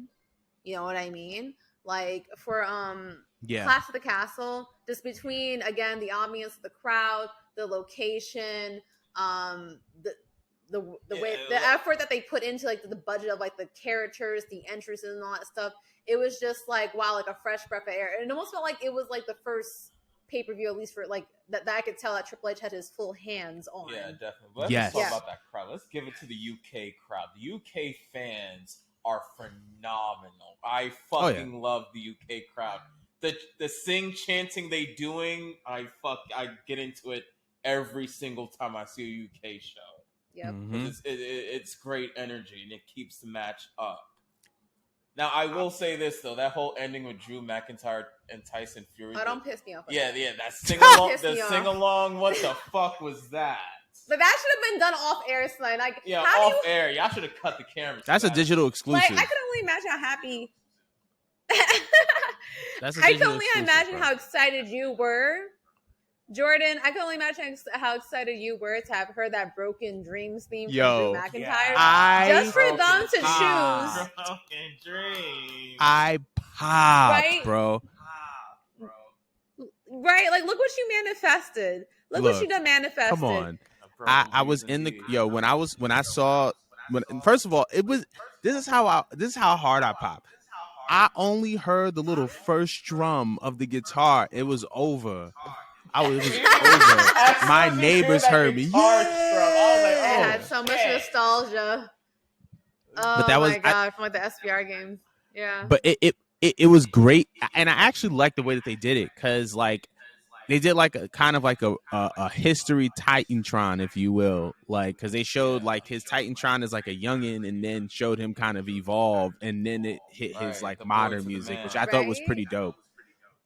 You know what I mean? Like for Clash of the Castle, just between again the ambience of the crowd, the location, the way the effort that they put into like the budget of like the characters, the entrances and all that stuff. It was just like wow, like a fresh breath of air. And it almost felt like it was like the first pay-per-view, at least for like that I could tell that Triple H had his full hands on. Yeah, definitely. Let's talk about that crowd. Let's give it to the UK crowd. The UK fans are phenomenal. I fucking love the UK crowd. The sing chanting they doing, I get into it every single time I see a UK show. Yep. It's great energy and it keeps the match up. Now I will say this though, that whole ending with Drew McIntyre and Tyson Fury. Oh, don't piss me off. Yeah, that sing along. Sing along. What the fuck was that? But that should have been done off air, son. Like, off air. Y'all should have cut the camera. That's a digital exclusive. Like, I can only imagine how happy. I can only imagine how excited you were, Jordan. I can only imagine how excited you were to have heard that Broken Dreams theme from Drew McIntyre. Just for them to choose. Broken Dreams. I popped, bro. Right? Like, look what you manifested. Look what you done manifested. Come on. I was in the first of all, this is how hard I pop. I only heard the little first drum of the guitar. It was over. It was over. My neighbors heard me. I had so much nostalgia. Oh my god, from like the SBR games. Yeah. But it was great, and I actually liked the way that they did it because like they did like a kind of like a history Titantron, if you will, like because they showed like his Titantron as like a youngin, and then showed him kind of evolve, and then it hit his like modern music, which I thought was pretty dope.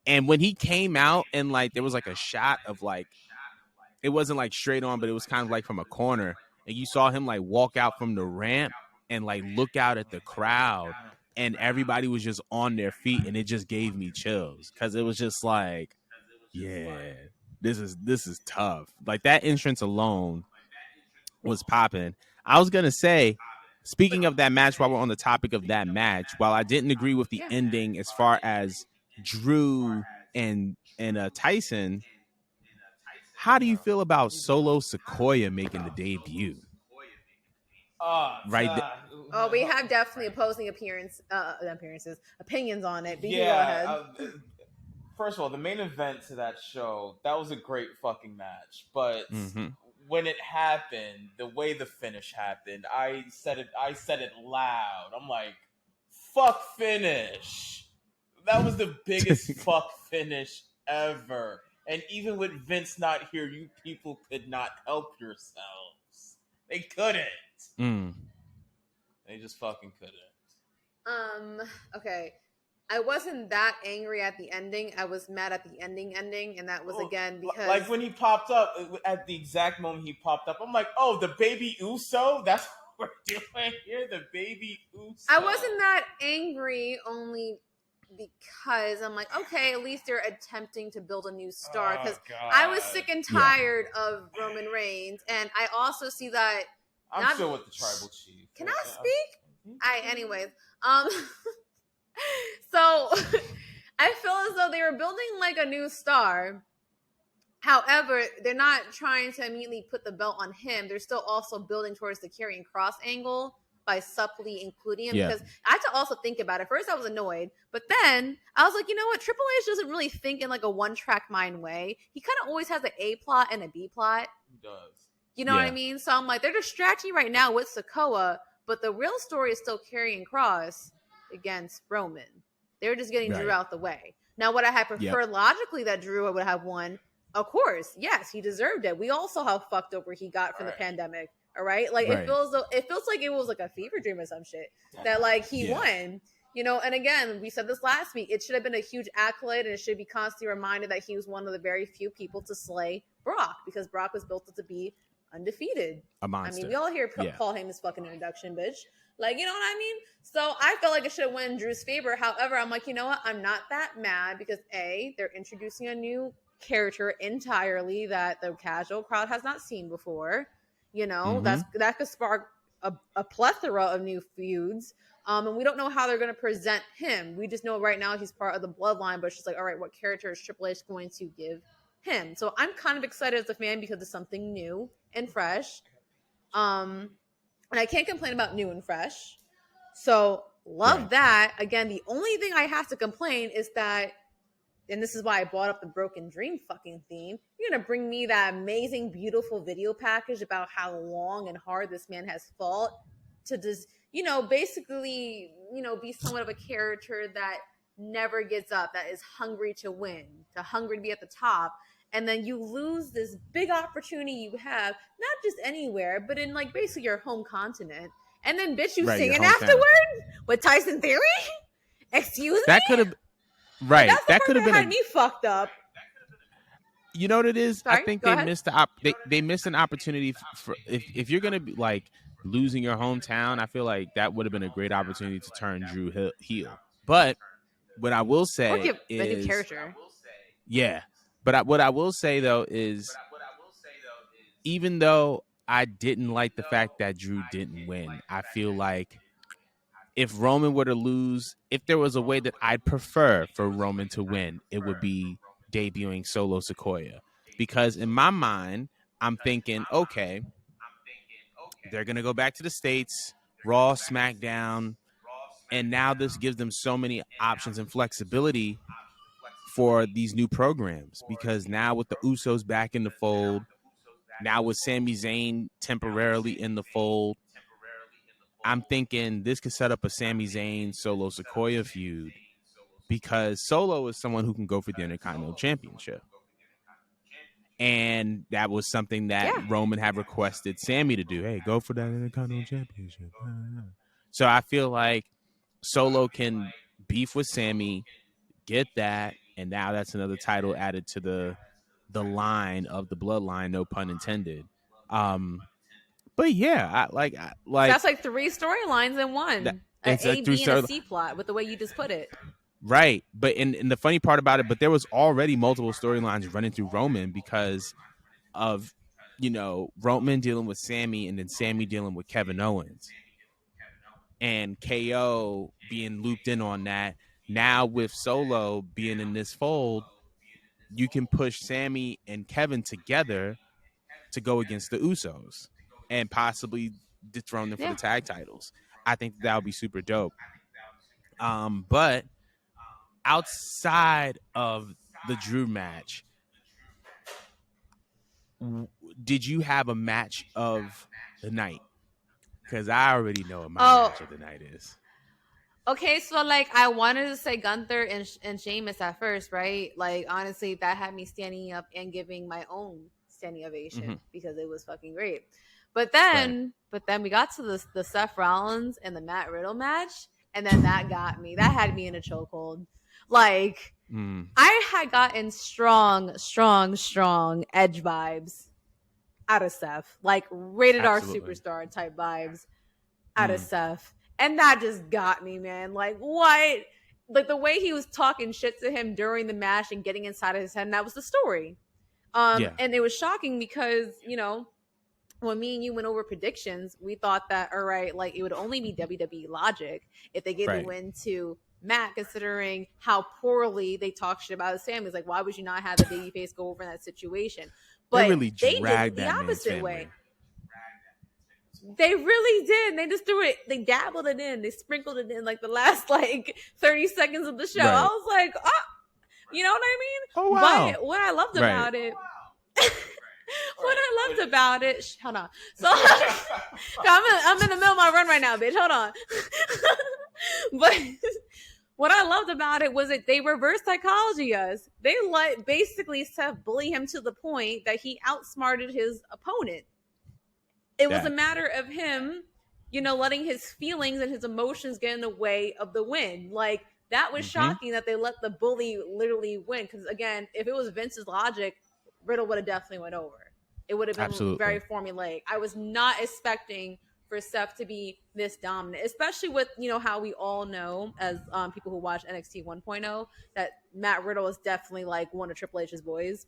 And when he came out and like there was like a shot of like it wasn't like straight on, but it was kind of like from a corner, and you saw him like walk out from the ramp and like look out at the crowd, and everybody was just on their feet, and it just gave me chills because it was just like, yeah, this is tough. Like that entrance alone was popping. I was gonna say, speaking of that match, while we're on the topic of that match, while I didn't agree with the ending as far as Drew and Tyson, how do you feel about Solo Sequoia making the debut? We have definitely opposing opinions on it. But you go ahead. First of all, the main event to that show, that was a great fucking match. But when it happened, the way the finish happened, I said it loud. I'm like, fuck finish. That was the biggest fuck finish ever. And even with Vince not here, you people could not help yourselves. They couldn't. They just fucking couldn't. Okay. I wasn't that angry at the ending. I was mad at the ending, and that was again because like when he popped up at the exact moment he popped up, I'm like, oh, the baby Uso. That's what we're doing here. The baby Uso. I wasn't that angry only because I'm like, okay, at least they're attempting to build a new star. Because I was sick and tired of Roman Reigns, and I also see that. I'm still with the tribal chief. Can I speak? Anyways. So I feel as though they were building like a new star. However, they're not trying to immediately put the belt on him. They're still also building towards the Karrion Kross angle by subtly including him. Because I had to also think about it. First, I was annoyed. But then I was like, you know what? Triple H doesn't really think in like a one-track mind way. He kind of always has an A plot and a B plot. He does. You know what I mean? So I'm like, they're distracting right now with Sikoa. But the real story is still Karrion Kross against Roman. They're just getting Drew out the way. Now, would I have preferred logically that Drew would have won? Of course, yes, he deserved it. We all saw how fucked over he got from the pandemic. All right, like it feels like it was like a fever dream or some shit that like he won. You know, and again, we said this last week. It should have been a huge accolade, and it should be constantly reminded that he was one of the very few people to slay Brock because Brock was built to be undefeated. A monster. I mean, we all hear Paul Heyman's fucking introduction, bitch. Like, you know what I mean? So I felt like it should have went in Drew's favor. However, I'm like, you know what? I'm not that mad because A, they're introducing a new character entirely that the casual crowd has not seen before. You know, that could spark a plethora of new feuds. And we don't know how they're going to present him. We just know right now he's part of the bloodline, but it's just like, all right, what character is Triple H going to give him? So I'm kind of excited as a fan because it's something new and fresh. And I can't complain about new and fresh. So love that. Again, the only thing I have to complain is that, and this is why I brought up the Broken Dream fucking theme, you're going to bring me that amazing, beautiful video package about how long and hard this man has fought to just, you know, basically, you know, be somewhat of a character that never gives up, that is hungry to win, hungry to be at the top. And then you lose this big opportunity you have, not just anywhere, but in like basically your home continent. And then bitch, you singing afterward with Tyson Theory? Excuse me? That could have that could have been had me fucked up. You know what it is? Sorry? I think they missed they missed an opportunity for if you're gonna be like losing your hometown. I feel like that would have been a great opportunity to turn Drew heel. But what I will say is a new character. But what I will say, though, is even though I didn't like the fact that Drew didn't win, I feel like if Roman were to lose, if there was a way that I'd prefer for Roman to win, it would be debuting Solo Sikoa. Because in my mind, I'm thinking, okay, they're going to go back to the States, Raw, SmackDown, and now this gives them so many options and flexibility for these new programs, because now with the Usos back in the fold, now with Sami Zayn temporarily in the fold, I'm thinking this could set up a Sami Zayn Solo Sikoa feud, because Solo is someone who can go for the Intercontinental Championship. And that was something that Roman had requested Sami to do. Hey, go for that Intercontinental Championship. So I feel like Solo can beef with Sami, get that, and now that's another title added to the line of the bloodline, no pun intended. But yeah, I that's like 3 storylines in one. It's A, B, and a C plot with the way you just put it. Right. But in the funny part about it, but there was already multiple storylines running through Roman because of, you know, Roman dealing with Sami and then Sami dealing with Kevin Owens. And KO being looped in on that. Now with Solo being in this fold, you can push Sami and Kevin together to go against the Usos and possibly dethrone them for the tag titles. I think that would be super dope. But outside of the Drew match, did you have a match of the night? Because I already know what my match of the night is. Okay, so like I wanted to say Gunther and Sheamus at first, right? Like honestly, that had me standing up and giving my own standing ovation because it was fucking great. But then we got to the Seth Rollins and the Matt Riddle match, and then that got me. That had me in a chokehold. Like I had gotten strong edge vibes out of Seth, like rated R superstar type vibes out of Seth. And that just got me, man. Like, what? Like, the way he was talking shit to him during the match and getting inside of his head, and that was the story. And it was shocking because, you know, when me and you went over predictions, we thought that, all right, like, it would only be WWE logic if they gave the win to Matt, considering how poorly they talked shit about his family. It's like, why would you not have the babyface go over in that situation? But they really dragged did the opposite way. They really did. They just threw it. They dabbled it in. They sprinkled it in like the last like 30 seconds of the show. I was like, oh, you know what I mean? Oh, wow. But what I loved about it, what I loved about it, hold on. So I'm in the middle of my run right now, bitch. Hold on. But what I loved about it was that they reverse psychology us. They let basically Seth bully him to the point that he outsmarted his opponent. It was a matter of him, you know, letting his feelings and his emotions get in the way of the win. Like, that was shocking that they let the bully literally win. Because, again, if it was Vince's logic, Riddle would have definitely went over. It would have been very formulaic. I was not expecting for Seth to be this dominant, especially with, you know, how we all know as people who watch NXT 1.0 that Matt Riddle is definitely like one of Triple H's boys.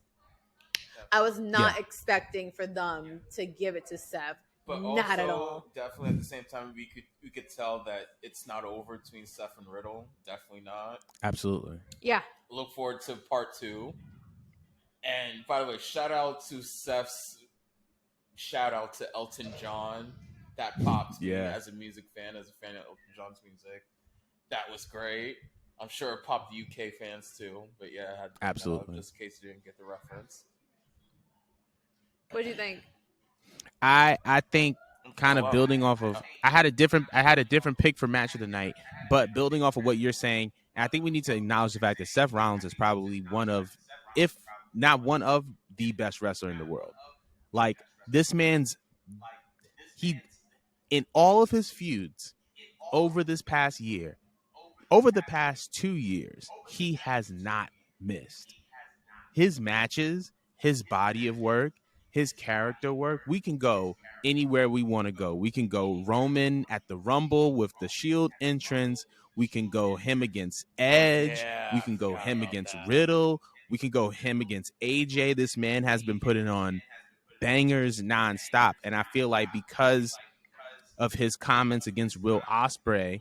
I was not expecting for them to give it to Seth. But not also, at all. Definitely at the same time, we could tell that it's not over between Seth and Riddle. Definitely not. Absolutely. Yeah. Look forward to part 2. And by the way, shout out to Seth's shout out to Elton John. That popped me as a music fan, as a fan of Elton John's music. That was great. I'm sure it popped the UK fans too. But yeah, I had to absolutely. Just in case you didn't get the reference. What do you think? I think kind of building off of I had a different pick for match of the night, but building off of what you're saying, I think we need to acknowledge the fact that Seth Rollins is probably one of, if not one of, the best wrestler in the world. Like, this man's in all of his feuds over this past year, over the past 2 years, he has not missed. His matches, his body of work, his character work, we can go anywhere we want to go. We can go Roman at the Rumble with the Shield entrance. We can go him against Edge. We can go him against Riddle. We can go him against AJ. This man has been putting on bangers nonstop. And I feel like because of his comments against Will Ospreay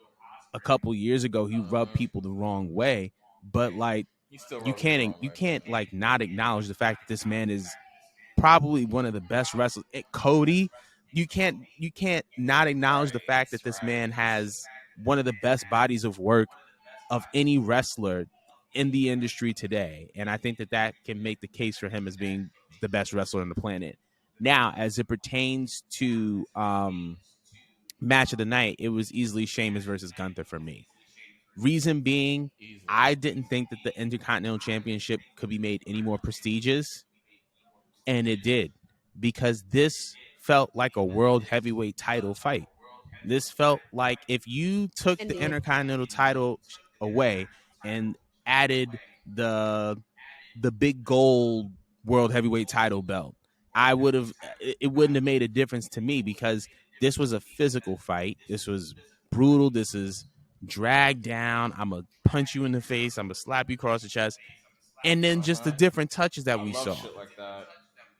a couple years ago, he rubbed people the wrong way. But like, you can't like not acknowledge the fact that this man is probably one of the best wrestlers. Cody, you can't not acknowledge the fact that this man has one of the best bodies of work of any wrestler in the industry today. And I think that can make the case for him as being the best wrestler on the planet. Now, as it pertains to match of the night, it was easily Sheamus versus Gunther for me. Reason being, I didn't think that the Intercontinental Championship could be made any more prestigious. And it did, because this felt like a world heavyweight title fight. This felt like if you took the Intercontinental title away and added the big gold world heavyweight title belt, it wouldn't have made a difference to me, because this was a physical fight. This was brutal. This is dragged down. I'm going to punch you in the face. I'm going to slap you across the chest. And then just the different touches that we saw. Shit like that.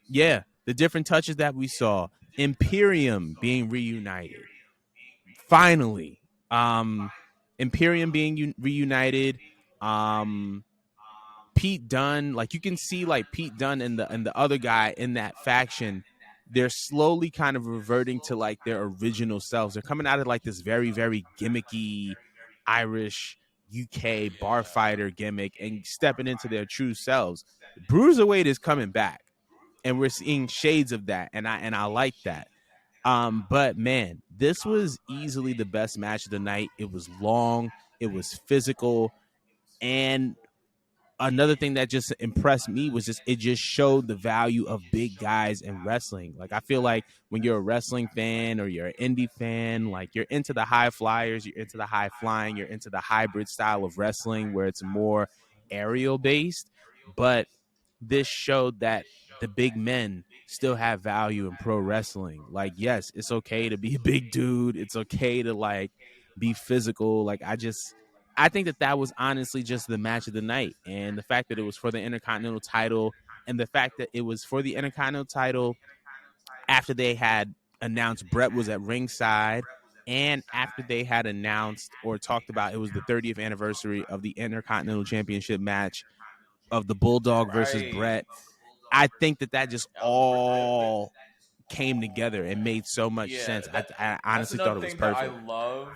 Yeah, the different touches that we saw. Imperium being reunited. Finally. Imperium being reunited. Pete Dunne, like, you can see like Pete Dunne and the other guy in that faction, they're slowly kind of reverting to like their original selves. They're coming out of like this very, very gimmicky Irish UK bar fighter gimmick and stepping into their true selves. Bruiserweight is coming back. and we're seeing shades of that, and I like that. But man, this was easily the best match of the night. It was long, it was physical, and another thing that just impressed me was just it just showed the value of big guys in wrestling. Like I feel like when you're a wrestling fan or you're an indie fan, like you're into the high flyers, you're into the high flying, you're into the hybrid style of wrestling where it's more aerial based. But this showed that the big men still have value in pro wrestling. Like, yes, it's okay to be a big dude. It's okay to like be physical. Like, I think that was honestly just the match of the night. And the fact that it was for the Intercontinental title, and the fact that it was for the Intercontinental title after they had announced Brett was at ringside, and after they had announced or talked about it was the 30th anniversary of the Intercontinental Championship match of the Bulldog versus Brett. I think that just all came together and made so much sense. I honestly thought it was perfect. I love.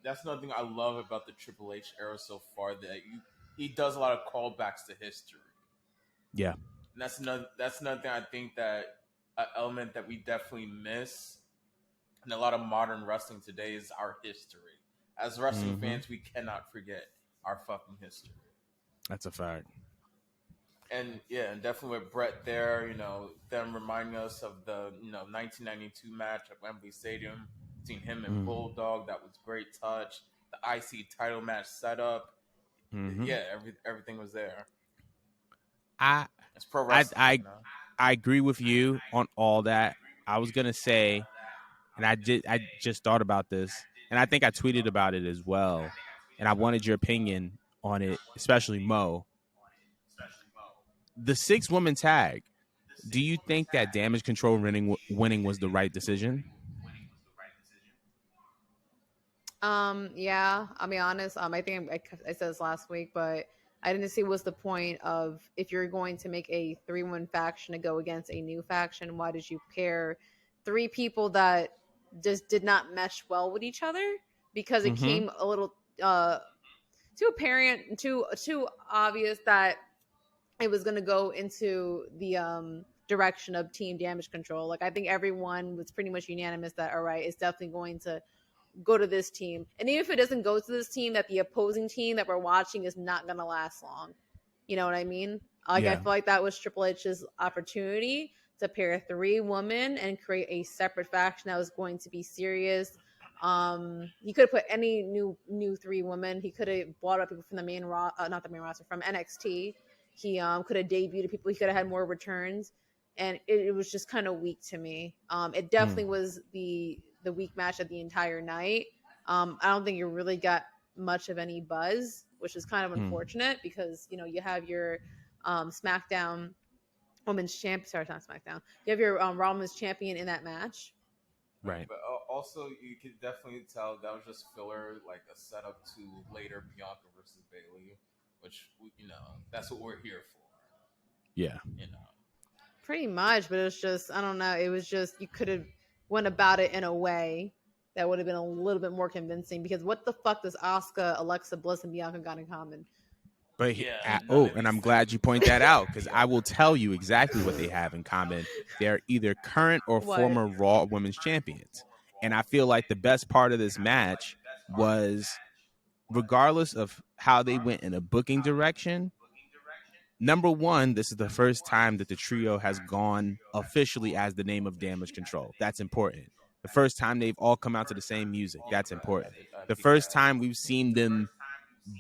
That's another thing I love about the Triple H era so far, that he does a lot of callbacks to history. Yeah, and that's another thing I think that an element that we definitely miss in a lot of modern wrestling today is our history. As wrestling fans, we cannot forget our fucking history. That's a fact. And yeah, and definitely with Brett there, them reminding us of the 1992 match at Wembley Stadium between him and Bulldog. That was great touch. The IC title match setup. Yeah, everything was there. It's pro wrestling. I agree with you on all that. I was gonna say, and I just thought about this, and I think I tweeted about it as well, and I wanted your opinion on it, especially Mo. The 6-woman tag. Do you think that Damage Control winning was the right decision? Yeah, I'll be honest. I think I said this last week, but I didn't see what's the point of, if you're going to make a 3-1 faction to go against a new faction, why did you pair 3 people that just did not mesh well with each other? Because it came a little too apparent, too obvious that it was going to go into the direction of Team Damage Control. Like, I think everyone was pretty much unanimous that, all right, it's definitely going to go to this team. And even if it doesn't go to this team, that the opposing team that we're watching is not going to last long. You know what I mean? Like, yeah. I feel like that was Triple H's opportunity to pair 3 women and create a separate faction that was going to be serious. He could have put any new 3 women. He could have brought up people from the not the main roster, from NXT. He could have debuted people. He could have had more returns, and it was just kind of weak to me. It definitely was the weak match of the entire night. I don't think you really got much of any buzz, which is kind of unfortunate, because you have your SmackDown Women's Champion. Sorry, not SmackDown. You have your Raw Women's Champion in that match. Right. But also, you could definitely tell that was just filler, like a setup to later Bianca versus Bayley, which that's what we're here for. Yeah. Pretty much, but it was just, I don't know. It was just, you could have went about it in a way that would have been a little bit more convincing, because what the fuck does Asuka, Alexa Bliss, and Bianca got in common? But and I'm glad you point that out, because I will tell you exactly what they have in common. They're either current or former Raw Women's Champions. And I feel like the best part of this match was, regardless of how they went in a booking direction, number one, this is the first time that the trio has gone officially as the name of Damage Control. That's important. The first time they've all come out to the same music. That's important. The first time we've seen them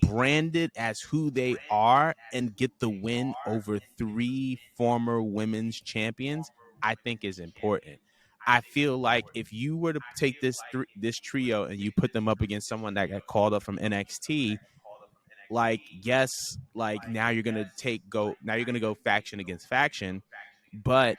branded as who they are and get the win over 3 former women's champions, I think is important. I feel like if you were to take this trio and you put them up against someone that got called up from NXT, like, yes, like now you're gonna go faction against faction, but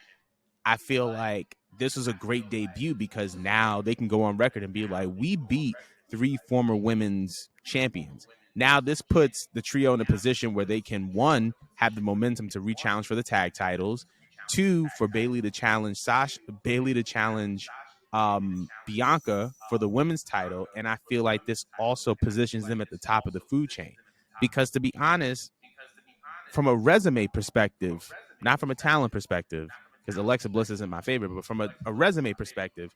I feel like this was a great debut, because now they can go on record and be like, we beat 3 former women's champions. Now this puts the trio in a position where they can, 1, have the momentum to re-challenge for the tag titles, 2, for Bayley to challenge Bianca for the women's title. And I feel like this also positions them at the top of the food chain, because, to be honest, from a resume perspective, not from a talent perspective, because Alexa Bliss isn't my favorite, but from a resume perspective,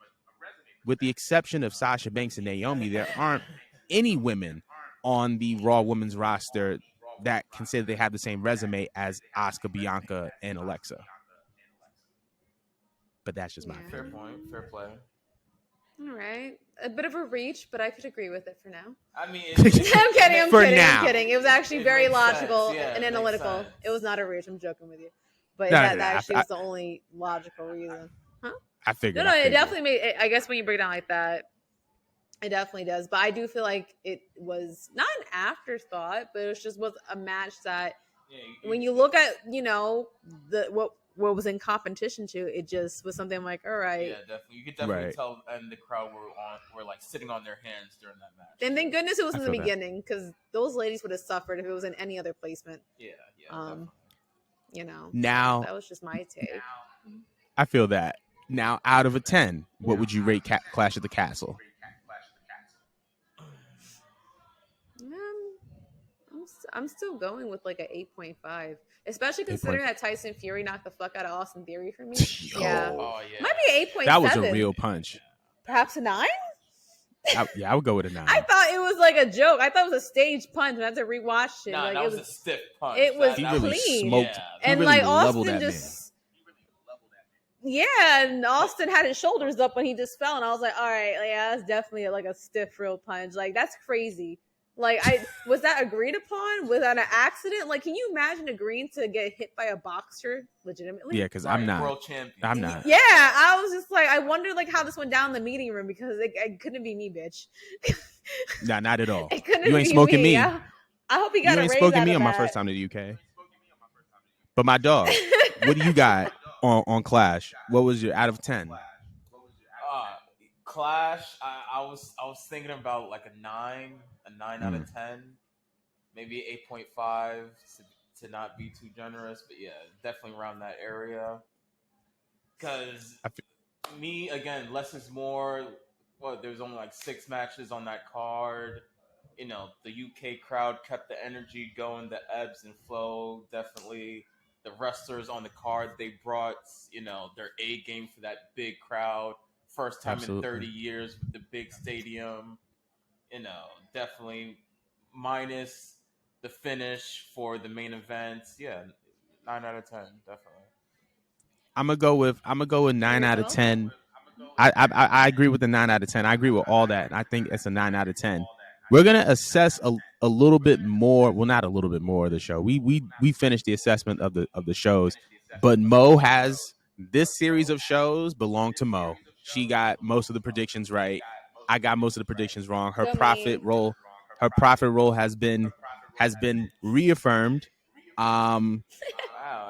with the exception of Sasha Banks and Naomi, there aren't any women on the Raw Women's roster that can say that they have the same resume as Asuka, Bianca, and Alexa. But that's just my Yeah. Fair opinion. point. Fair play. All right. A bit of a reach, but I could agree with it for now. I mean, I'm kidding. For I'm now. kidding. It was actually It very makes logical sense. Yeah, and it makes analytical. sense. It was not a reach. I'm joking with you. But No, that no, actually I- was the only logical reason. I figured. No, I it figured. definitely made. I guess when you break it down like that, it definitely does. But I do feel like it was not an afterthought, but it was a match that when you look at the what was in competition to, it just was something like, all right. Yeah, definitely. You could definitely Right. tell, and the crowd were like sitting on their hands during that match. And thank goodness it was I in the feel that. beginning, because those ladies would have suffered if it was in any other placement. Yeah, definitely. Now- that was just my take. I feel that. Now, out of a 10, what would you rate Clash at the Castle? I'm still going with like a 8.5, especially considering that Tyson Fury knocked the fuck out of Austin Theory for me. Yeah, Oh yeah. might be 8.7. That was a real punch. Perhaps a 9. I would go with a 9. I thought it was like a joke. I thought it was a stage punch. I had to rewatch it. Nah, like that it was a stiff punch. it was he That really clean. smoked. Yeah. He and really like leveled Austin that just. Yeah, and Austin had his shoulders up when he just fell, and I was like, "All right, yeah, that's definitely like a stiff, real punch. Like that's crazy. Like, was that agreed upon? Was that an accident? Like, can you imagine agreeing to get hit by a boxer legitimately? Yeah, because I'm not. World champion. I'm not. Yeah, I was just like, I wondered like how this went down in the meeting room, because it couldn't be me, bitch. Nah, not at all. It couldn't You ain't be smoking me. I hope he got You a ain't raise smoking out me of on my that. first time to the UK. But my dog, what do you got on Clash? What was your out of 10? Clash. I was thinking about like a 9 out of 10, maybe 8.5 to not be too generous, but yeah, definitely around that area. Because me again, less is more. Well, there was only like 6 matches on that card. The UK crowd kept the energy going, the ebbs and flow. Definitely, the wrestlers on the card, they brought their A game for that big crowd. First time Absolutely. in 30 years with the big stadium. Definitely minus the finish for the main event. Yeah, 9 out of 10, definitely. I'm gonna go with 9 out of 10. I agree with the 9 out of 10. I agree with all that. I think it's a 9 out of 10. We're gonna assess a little bit more. Well, not a little bit more of the show. We finished the assessment of the shows, but Mo has this series of shows belong to Mo. She got most of the predictions right. I got most of the predictions wrong. Her profit roll has been reaffirmed. Wow,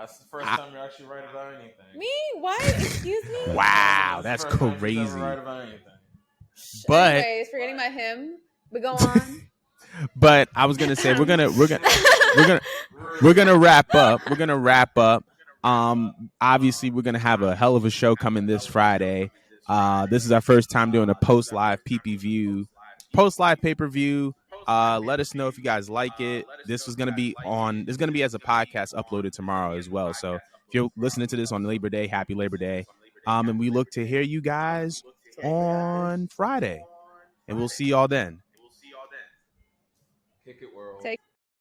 that's the first time you're actually right about anything. Me? What? Excuse me? Wow, that's the first time she's ever crazy. right about anything. But anyways, forgetting about him, but go on. but I was gonna say we're gonna wrap up. We're gonna wrap up. Obviously we're gonna have a hell of a show coming this Friday. This is our first time doing a post live pay-per-view. Let us know if you guys like it. This is gonna be as a podcast uploaded tomorrow as well. So if you're listening to this on Labor Day, happy Labor Day. And we look to hear you guys on Friday. And we'll see y'all then.